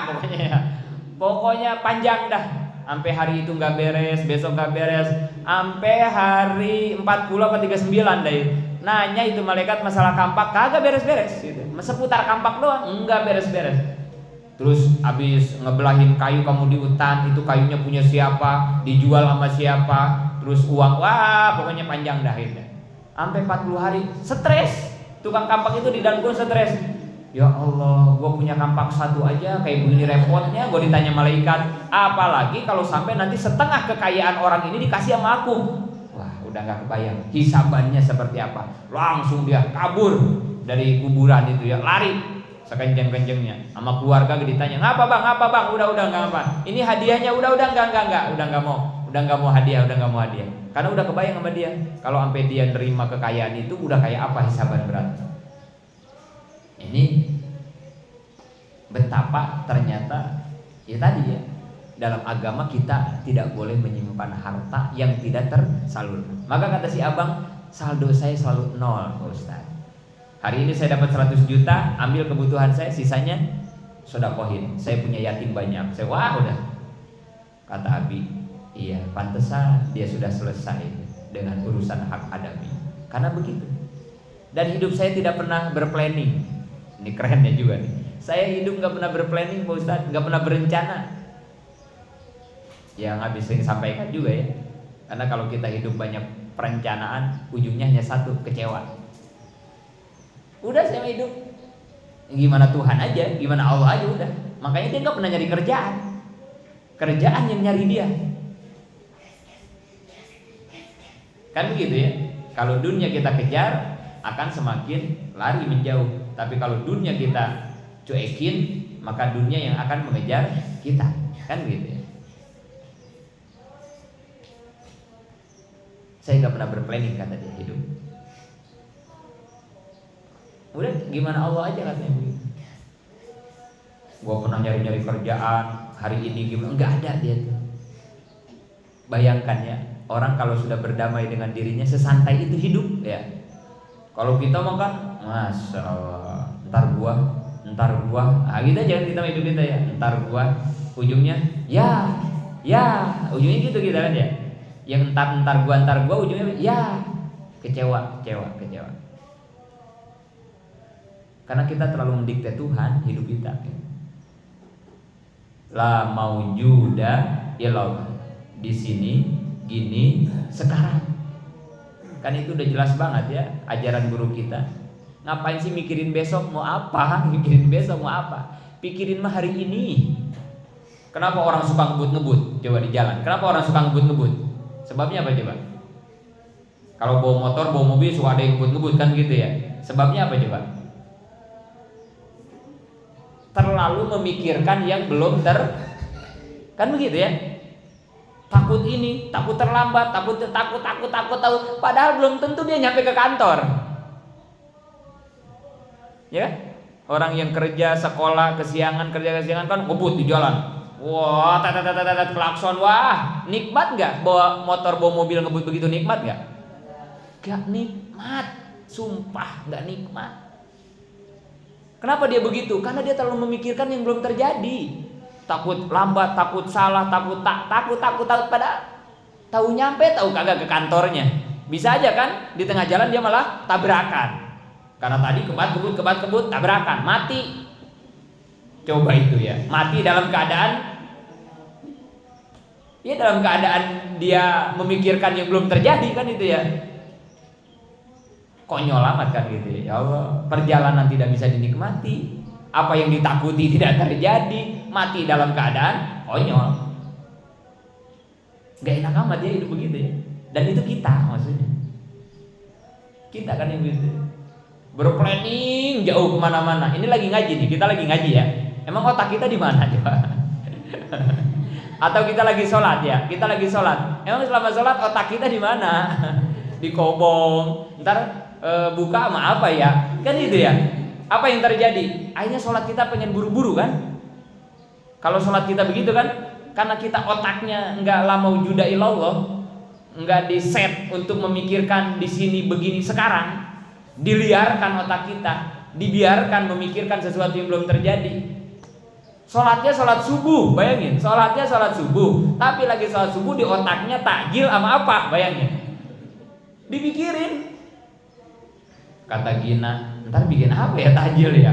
pokoknya panjang dah. Sampai hari itu nggak beres, besok nggak beres, sampai hari 40 atau 39 deh. Nanya itu malaikat masalah kampak, kagak beres-beres gitu. Seputar kampak doang, enggak beres-beres. Terus abis ngebelahin kayu kamu di hutan, itu kayunya punya siapa, dijual sama siapa, terus uang, wah pokoknya panjang dah itu. Sampai 40 hari, stres. Tukang kampak itu di dalam gue stres. Ya Allah, gue punya kampak satu aja kayak begini repotnya, gue ditanya malaikat. Apalagi kalau sampai nanti setengah kekayaan orang ini dikasih sama aku. Wah, udah gak kebayang hisabannya seperti apa. Langsung dia kabur dari kuburan itu ya, lari sekenceng-kencengnya. Sama keluarga ditanya, ngapa bang, udah gak apa. Ini hadiahnya, udah enggak, udah gak mau hadiah. Karena udah kebayang sama dia, kalau sampai dia nerima kekayaan itu udah kayak apa hisaban berat. Ini betapa ternyata ya tadi ya, dalam agama kita tidak boleh menyimpan harta yang tidak tersalurkan. Maka kata si abang, saldo saya selalu 0 Pak Ustaz. Hari ini saya dapat 100 juta, ambil kebutuhan saya, sisanya sedekahin. Saya punya yatim banyak. Saya wah udah. Kata Abi, iya pantesan dia sudah selesai dengan urusan hak adami. Karena begitu. Dan hidup saya tidak pernah berplanning. Ini kerennya juga nih. Saya hidup gak pernah berplanning Pak Ustaz, gak pernah berencana. Ya gak bisa disampaikan juga ya. Karena kalau kita hidup banyak perencanaan, ujungnya hanya satu, kecewa. Udah saya hidup gimana Tuhan aja, gimana Allah aja udah. Makanya dia gak pernah nyari kerjaan. Kerjaan yang nyari dia. Kan begitu ya. Kalau dunia kita kejar, akan semakin lari menjauh. Tapi kalau dunia kita cuekin, maka dunia yang akan mengejar kita. Kan gitu ya. Saya gak pernah berplanning kata dia hidup. Udah gimana Allah aja katanya begitu. Gua pernah nyari-nyari kerjaan, hari ini gimana, enggak ada dia tuh. Bayangkan ya, orang kalau sudah berdamai dengan dirinya, sesantai itu hidup ya. Kalau kita makan, masya Allah, ntar gua, nah kita jangan kita hidup kita ya, ntar gua, ujungnya, ya, ujungnya gitu kita kan ya, yang ntar gua, ujungnya, ya, kecewa. Karena kita terlalu mendikte Tuhan hidup kita. La maujuda illallah, di sini, gini, sekarang. Kan itu udah jelas banget ya ajaran guru kita. Ngapain sih mikirin besok mau apa? Mikirin besok mau apa? Pikirin mah hari ini. Kenapa orang suka ngebut-ngebut? Coba di jalan. Kenapa orang suka ngebut-ngebut? Sebabnya apa coba? Kalau bawa motor, bawa mobil suka ada yang ngebut-ngebut kan gitu ya. Sebabnya apa coba? Terlalu memikirkan yang belum kan begitu ya. Takut ini, takut terlambat, takut. Padahal belum tentu dia nyampe ke kantor. Ya, orang yang kerja sekolah kerja kesiangan kan ngebut di jalan. Wah, klakson, wah, nikmat nggak bawa motor bawa mobil ngebut begitu, nikmat nggak? Gak nikmat, sumpah nggak nikmat. Kenapa dia begitu? Karena dia terlalu memikirkan yang belum terjadi. Takut lambat, takut salah, takut padahal tahu nyampe, tahu kagak ke kantornya. Bisa aja kan di tengah jalan dia malah tabrakan. Karena tadi kebat kebut tabrakan, mati. Coba itu ya, mati dalam keadaan dia memikirkan yang belum terjadi kan itu ya. Konyol amat kan gitu ya. Ya Allah, perjalanan tidak bisa dinikmati. Apa yang ditakuti tidak terjadi, mati dalam keadaan konyol. Gak enak amat ya hidup begitu ya. Dan itu kita maksudnya. Kita kan yang begitu. Berplanning jauh kemana-mana. Ini lagi ngaji nih, kita lagi ngaji ya. Emang otak kita di mana coba? Atau kita lagi sholat ya? Kita lagi sholat. Emang selama sholat otak kita di mana? Di kobong. Ntar buka sama apa ya? Kan itu ya. Apa yang terjadi? Akhirnya sholat kita pengen buru-buru kan? Kalau sholat kita begitu kan? Karena kita otaknya nggak lama wujuda ilallah, nggak diset untuk memikirkan di sini begini sekarang. Diliarkan otak kita, dibiarkan memikirkan sesuatu yang belum terjadi. Sholatnya sholat subuh, bayangin. Sholatnya sholat subuh, tapi lagi sholat subuh di otaknya takjil sama apa? Bayangin. Dipikirin. Kata Gina, ntar bikin apa ya takjil ya?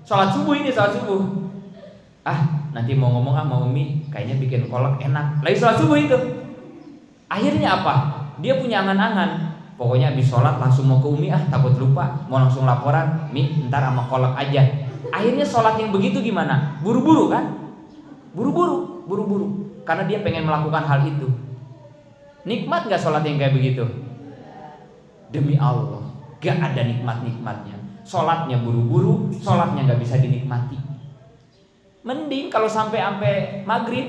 Sholat subuh ini, sholat subuh. Nanti mau ngomong sama Umi, kayaknya bikin kolak enak. Lagi sholat subuh itu. Akhirnya apa? Dia punya angan-angan. Pokoknya habis sholat langsung mau ke Umi, takut lupa. Mau langsung laporan, Mi ntar sama kolak aja. Akhirnya sholat yang begitu gimana? Buru-buru kan? Buru-buru. Karena dia pengen melakukan hal itu. Nikmat gak sholat yang kayak begitu? Demi Allah, gak ada nikmat-nikmatnya. Sholatnya buru-buru, sholatnya gak bisa dinikmati. Mending kalau sampai maghrib,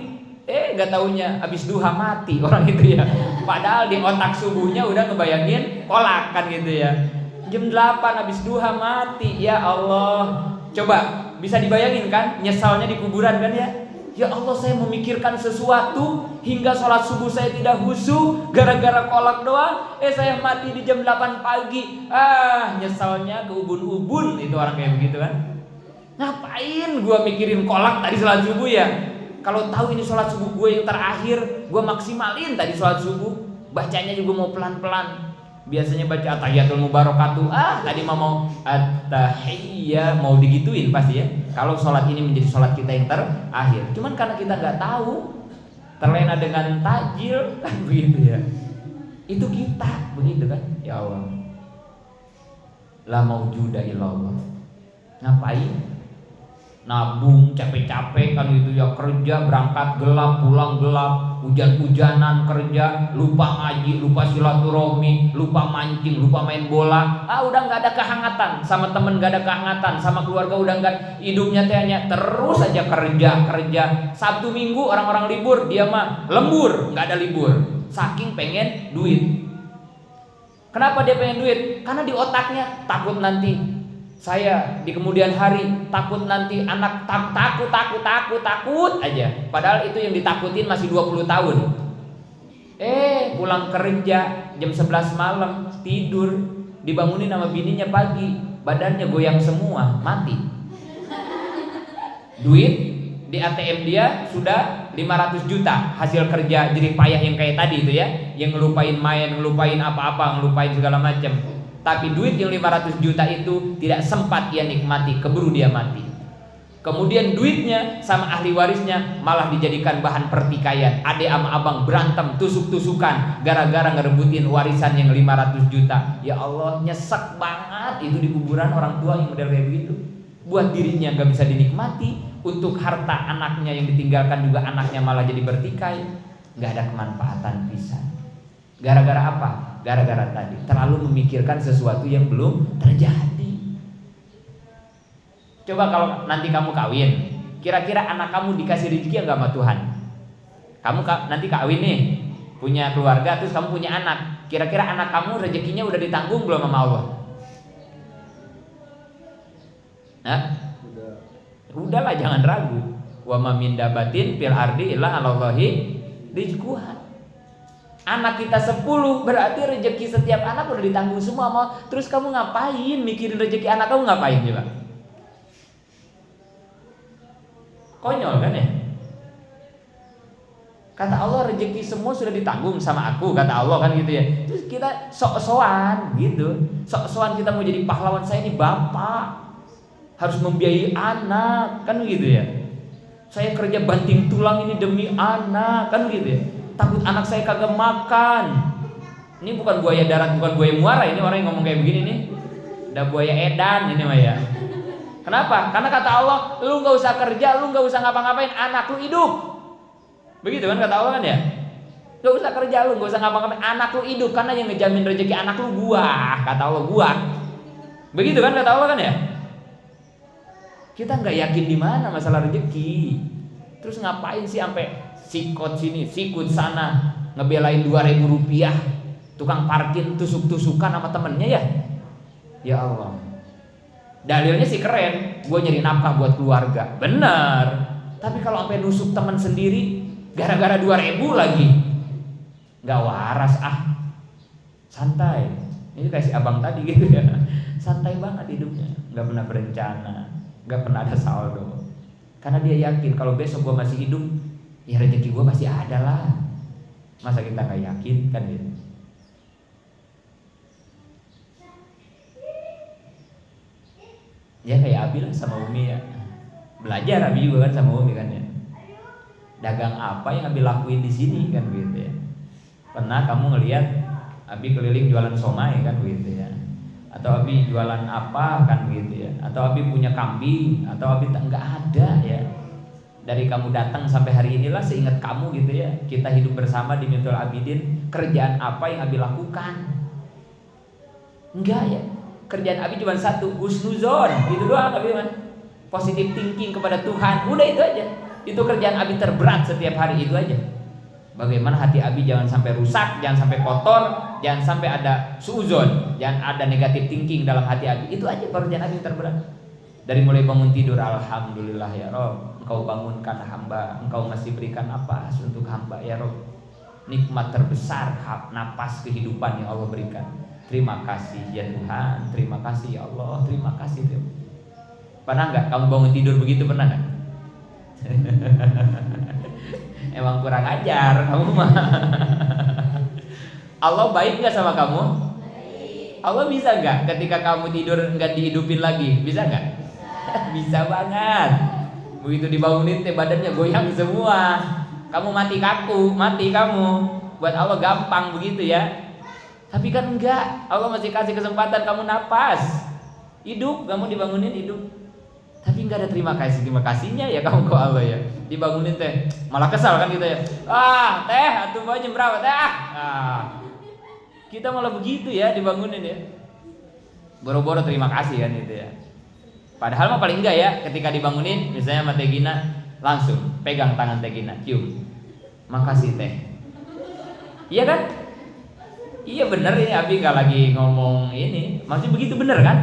gak taunya abis duha mati orang itu ya. Padahal di otak subuhnya udah ngebayangin kolak kan gitu ya. Jam 8 abis duha mati, ya Allah. Coba bisa dibayangin kan nyesalnya di kuburan kan ya. Ya Allah, saya memikirkan sesuatu hingga sholat subuh saya tidak khusyuk gara-gara kolak doang. Saya mati di jam 8 pagi. Nyesalnya ke ubun-ubun itu orang kayak begitu kan. Ngapain gua mikirin kolak tadi sholat subuh ya? Kalau tahu ini sholat subuh gue yang terakhir, gue maksimalin tadi sholat subuh. Bacanya juga mau pelan-pelan. Biasanya baca atahiyatul mubarakatuh. Tadi mau atahiyah, mau digituin pasti ya. Kalau sholat ini menjadi sholat kita yang terakhir. Cuman karena kita nggak tahu, terlena dengan tajil kan begitu ya. Itu kita begitu kan? Ya Allah. La maujuda illallah. Ngapain? Nabung capek-capek kan itu ya, kerja berangkat gelap pulang gelap, hujan-hujanan kerja, lupa ngaji, lupa silaturahmi, lupa mancing, lupa main bola. Udah nggak ada kehangatan sama temen, nggak ada kehangatan sama keluarga, udah nggak, hidupnya tehnya terus aja kerja. Sabtu Minggu orang-orang libur, dia mah lembur, nggak ada libur, saking pengen duit. Kenapa dia pengen duit? Karena di otaknya takut nanti saya di kemudian hari, takut nanti anak, takut aja. Padahal itu yang ditakutin masih 20 tahun. Pulang kerja jam 11 malam, tidur, dibangunin sama bininya pagi, badannya goyang semua, mati. Duit di ATM dia sudah 500 juta hasil kerja jerih payah yang kayak tadi itu ya, yang ngelupain main, ngelupain apa-apa, ngelupain segala macam. Tapi duit yang 500 juta itu tidak sempat ia nikmati, keburu dia mati. Kemudian duitnya sama ahli warisnya malah dijadikan bahan pertikaian. Adik sama abang berantem, tusuk-tusukan gara-gara ngerebutin warisan yang 500 juta. Ya Allah, nyesek banget itu di kuburan orang tua yang model kayak begitu. Buat dirinya gak bisa dinikmati, untuk harta anaknya yang ditinggalkan juga anaknya malah jadi bertikai. Gak ada kemanfaatan pisan. Gara-gara apa? Gara-gara tadi terlalu memikirkan sesuatu yang belum terjadi. Coba kalau nanti kamu kawin, kira-kira anak kamu dikasih rezeki enggak sama Tuhan? Kamu nanti kawin nih, punya keluarga, terus kamu punya anak. Kira-kira anak kamu rezekinya udah ditanggung belum sama Allah? Hah? Udahlah, jangan ragu. Wa ma min dabatin fil ardi illa 'alallahi rizquha. Anak kita 10, berarti rezeki setiap anak udah ditanggung semua. Terus kamu ngapain mikirin rezeki anak kamu, ngapain coba? Konyol kan ya? Kata Allah rezeki semua sudah ditanggung sama aku, kata Allah kan gitu ya. Terus kita sok-sokan gitu. Sok-sokan kita mau jadi pahlawan, saya ini bapak, harus membiayai anak, kan gitu ya. Saya kerja banting tulang ini demi anak, kan gitu ya. Takut anak saya kagak makan. Ini bukan buaya darat, bukan buaya muara, ini orang yang ngomong kayak begini nih. Udah buaya edan ini mah ya. Kenapa? Karena kata Allah, lu gak usah kerja, lu gak usah ngapa-ngapain, anak lu hidup. Begitu kan kata Allah kan ya? Gak usah kerja lu, gak usah ngapa-ngapain, anak lu hidup. Karena yang ngejamin rezeki anak lu gua, kata Allah, gua. Begitu kan kata Allah kan ya? Kita gak yakin di mana masalah rezeki. Terus ngapain sih sampai sikut sini, sikut sana, ngebelain 2.000 rupiah, tukang parkir tusuk-tusukan sama temennya ya? Ya Allah. Dalilnya sih keren, gue nyari nafkah buat keluarga, bener. Tapi kalau sampai nusuk teman sendiri gara-gara 2.000 lagi, nggak waras ah. Santai. Ini kayak si abang tadi gitu ya. Santai banget hidupnya, nggak pernah berencana, nggak pernah ada saldo. Karena dia yakin kalau besok gue masih hidup, ya rezeki gue pasti ada lah. Masa kita nggak yakin kan gitu? Ya kayak Abi lah sama Umi ya. Belajar Abi juga kan sama Umi kan ya. Dagang apa yang Abi lakuin di sini kan gitu ya. Pernah kamu ngelihat Abi keliling jualan somai kan gitu ya. Atau Abi jualan apa kan gitu ya. Atau Abi punya kambing, atau Abi enggak ada ya. Dari kamu datang sampai hari inilah seingat kamu gitu ya. Kita hidup bersama di Miftul Abidin. Kerjaan apa yang Abi lakukan? Enggak ya. Kerjaan Abi cuma satu, husnuzon, itu doang Abi man. Positive thinking kepada Tuhan, udah itu aja. Itu kerjaan Abi terberat setiap hari, itu aja. Bagaimana hati Abi jangan sampai rusak, jangan sampai kotor, jangan sampai ada suuzon, jangan ada negative thinking dalam hati Abi. Itu aja kerjaan Abi terberat. Dari mulai bangun tidur, alhamdulillah ya Rob, Engkau bangunkan hamba, Engkau masih berikan napas untuk hamba ya Rob. Nikmat terbesar, napas kehidupan yang Allah berikan. Terima kasih ya Tuhan, terima kasih ya Allah, terima kasih. Pernah nggak kamu bangun tidur begitu, pernah nggak? Emang kurang ajar kamu mah. Allah baik nggak sama kamu? Allah bisa nggak ketika kamu tidur nggak dihidupin lagi? Bisa nggak? Bisa banget. Begitu dibangunin teh badannya goyang semua. Kamu mati kaku, mati kamu. Buat Allah gampang begitu ya. Tapi kan enggak, Allah masih kasih kesempatan kamu napas, hidup, kamu dibangunin hidup. Tapi enggak ada terima kasihnya ya kamu ke Allah ya. Dibangunin teh, malah kesal kan kita ya. Ah teh, atuh bawa jam berapa teh? Kita malah begitu ya dibangunin ya. Boro-boro terima kasih kan itu ya. Padahal mah paling enggak ya, ketika dibangunin, misalnya sama Teh Gina, langsung pegang tangan Teh Gina, cium. Makasih teh. Iya kan? Iya bener ini Abi gak lagi ngomong ini. Maksudnya begitu bener kan?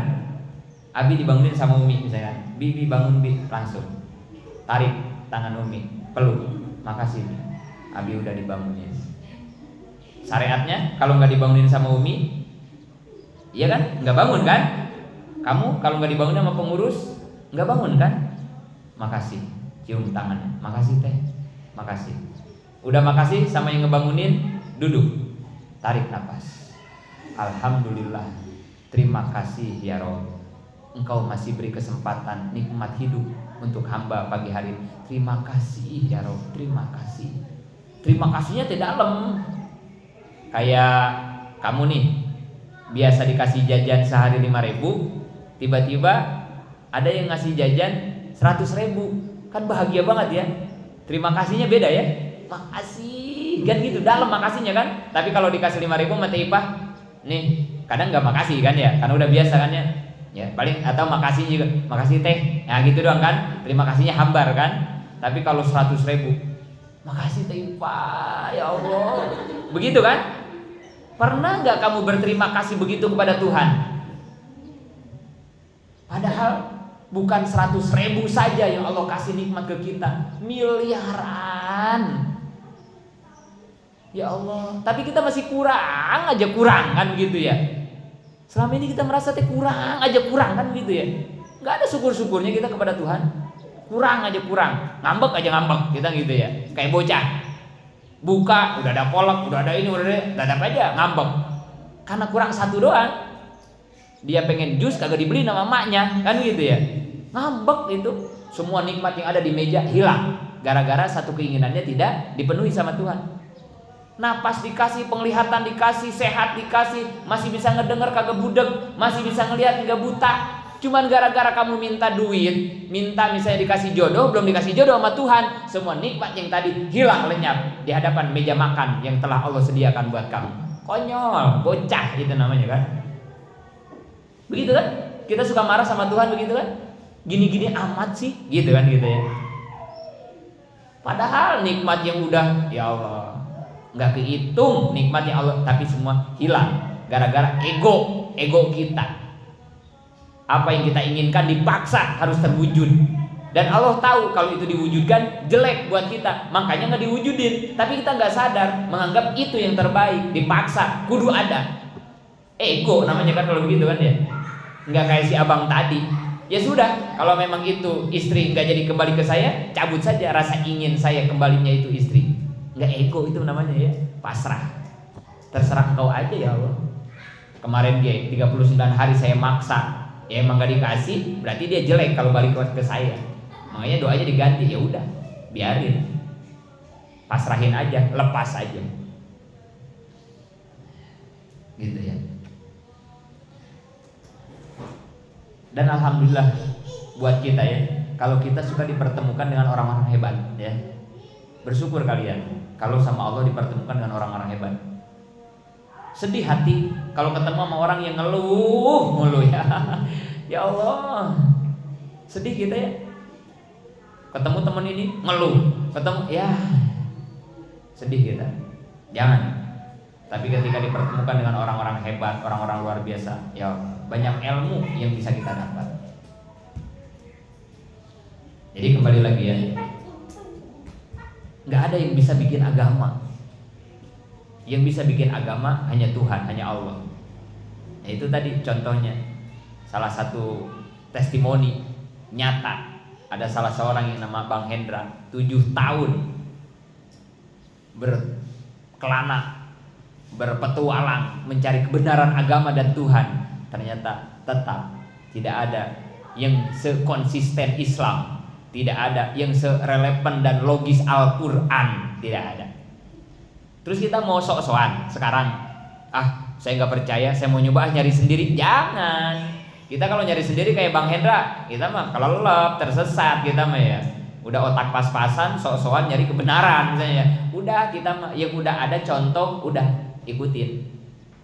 Abi dibangunin sama Umi misalnya, Bibi bangun Bi, langsung tarik tangan Umi, peluk, makasih Bi, Abi udah dibangunin. Syariatnya kalau nggak dibangunin sama Umi, iya kan? Nggak bangun kan? Kamu kalau nggak dibangunin sama pengurus, nggak bangun kan? Makasih, cium tangannya, makasih teh, makasih. Udah makasih sama yang ngebangunin, duduk. Tarik nafas. Alhamdulillah, terima kasih ya Rob. Engkau masih beri kesempatan nikmat hidup untuk hamba pagi hari. Terima kasih ya Rob, terima kasih. Terima kasihnya tidak dalam. Kayak kamu nih, biasa dikasih jajan sehari 5.000, tiba-tiba ada yang ngasih jajan 100.000, kan bahagia banget ya. Terima kasihnya beda ya. Makasih, kan gitu dalam makasihnya kan. Tapi kalau dikasih 5.000 mati ipah, nih kadang nggak makasih kan ya, karena udah biasa kan ya. Ya paling atau makasih juga, makasih teh, ya gitu doang kan. Terima kasihnya hambar kan. Tapi kalau 100.000, makasih teh ipah, ya Allah, begitu kan? Pernah nggak kamu berterima kasih begitu kepada Tuhan? Padahal bukan 100.000 saja yang Allah kasih nikmat ke kita, miliaran. Ya Allah, tapi kita masih kurang aja kan gitu ya. Selama ini kita merasa kurang kan gitu ya. Nggak ada syukur-syukurnya kita kepada Tuhan. Kurang, ngambek aja kita gitu ya. Kayak bocah, buka udah ada kolak, udah ada ini, udah ada, tetap aja ngambek. Karena kurang satu doang. Dia pengen jus kagak dibeli sama emaknya, kan gitu ya. Ngambek itu. Semua nikmat yang ada di meja hilang gara-gara satu keinginannya tidak dipenuhi sama Tuhan. Napas dikasih, penglihatan dikasih, sehat dikasih, masih bisa ngedenger kagak budeg, masih bisa ngelihat nggak buta. Cuman gara-gara kamu minta duit, minta misalnya dikasih jodoh, belum dikasih jodoh sama Tuhan, semua nikmat yang tadi hilang lenyap di hadapan meja makan yang telah Allah sediakan buat kamu. Konyol, bocah itu namanya kan. Begitu kan? Kita suka marah sama Tuhan begitu kan? Gini-gini amat sih, gitu kan gitu ya. Padahal nikmat yang udah, ya Allah, nggak kehitung nikmatnya Allah, tapi semua hilang gara-gara ego kita. Apa yang kita inginkan dipaksa harus terwujud, dan Allah tahu kalau itu diwujudkan jelek buat kita, makanya nggak diwujudin. Tapi kita nggak sadar, menganggap itu yang terbaik, dipaksa kudu ada. Ego namanya kan kalau begitu kan ya. Nggak kayak si abang tadi. Ya sudah, kalau memang itu istri nggak jadi kembali ke saya, cabut saja rasa ingin saya kembalinya itu istri. Nggak ego itu namanya ya, pasrah. Terserah engkau aja ya Allah. Kemarin 39 hari saya maksa, ya emang gak dikasih, berarti dia jelek kalau balik ke saya. Makanya doanya diganti, ya udah, biarin, pasrahin aja, lepas aja, gitu ya. Dan alhamdulillah buat kita ya, kalau kita suka dipertemukan dengan orang-orang hebat ya, bersyukur kalian kalau sama Allah dipertemukan dengan orang-orang hebat. Sedih hati kalau ketemu sama orang yang ngeluh mulu ya. Ya Allah, sedih kita ya. Ketemu teman ini ngeluh, ketemu ya, sedih kita. Jangan. Tapi ketika dipertemukan dengan orang-orang hebat, orang-orang luar biasa, ya banyak ilmu yang bisa kita dapat. Jadi kembali lagi ya, nggak ada yang bisa bikin agama. Yang bisa bikin agama hanya Tuhan, hanya Allah. Nah, itu tadi contohnya, salah satu testimoni nyata. Ada salah seorang yang nama Bang Hendra, 7 tahun berkelana, berpetualang mencari kebenaran agama dan Tuhan. Ternyata tetap tidak ada yang sekonsisten Islam, tidak ada yang serelevan dan logis Al-Quran, tidak ada. Terus kita mau sok-sokan sekarang, saya nggak percaya, saya mau nyoba nyari sendiri. Jangan. Kita kalau nyari sendiri kayak Bang Hendra, kita mah kelelep, tersesat kita mah ya. Udah otak pas-pasan, sok-sokan nyari kebenaran misalnya. Udah kita mah yang udah ada contoh, udah ikutin.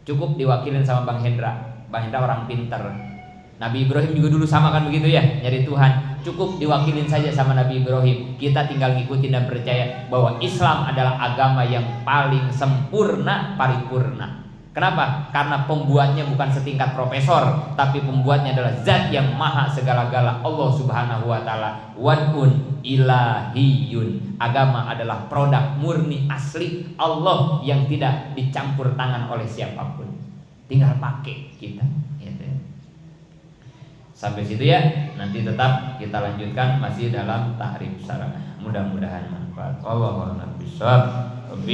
Cukup diwakilin sama Bang Hendra. Bang Hendra orang pinter. Nabi Ibrahim juga dulu sama kan begitu ya, nyari Tuhan. Cukup diwakilin saja sama Nabi Ibrahim. Kita tinggal ngikutin dan percaya bahwa Islam adalah agama yang paling sempurna, paripurna. Kenapa? Karena pembuatnya bukan setingkat profesor, tapi pembuatnya adalah zat yang maha segala-gala, Allah Subhanahu wa taala. Wad'un ilahiyun. Agama adalah produk murni asli Allah yang tidak dicampur tangan oleh siapapun. Tinggal pakai kita. Sampai situ ya, nanti tetap kita lanjutkan masih dalam tahrif syarah. Mudah-mudahan manfaat. Wallahu a'lam bishawab.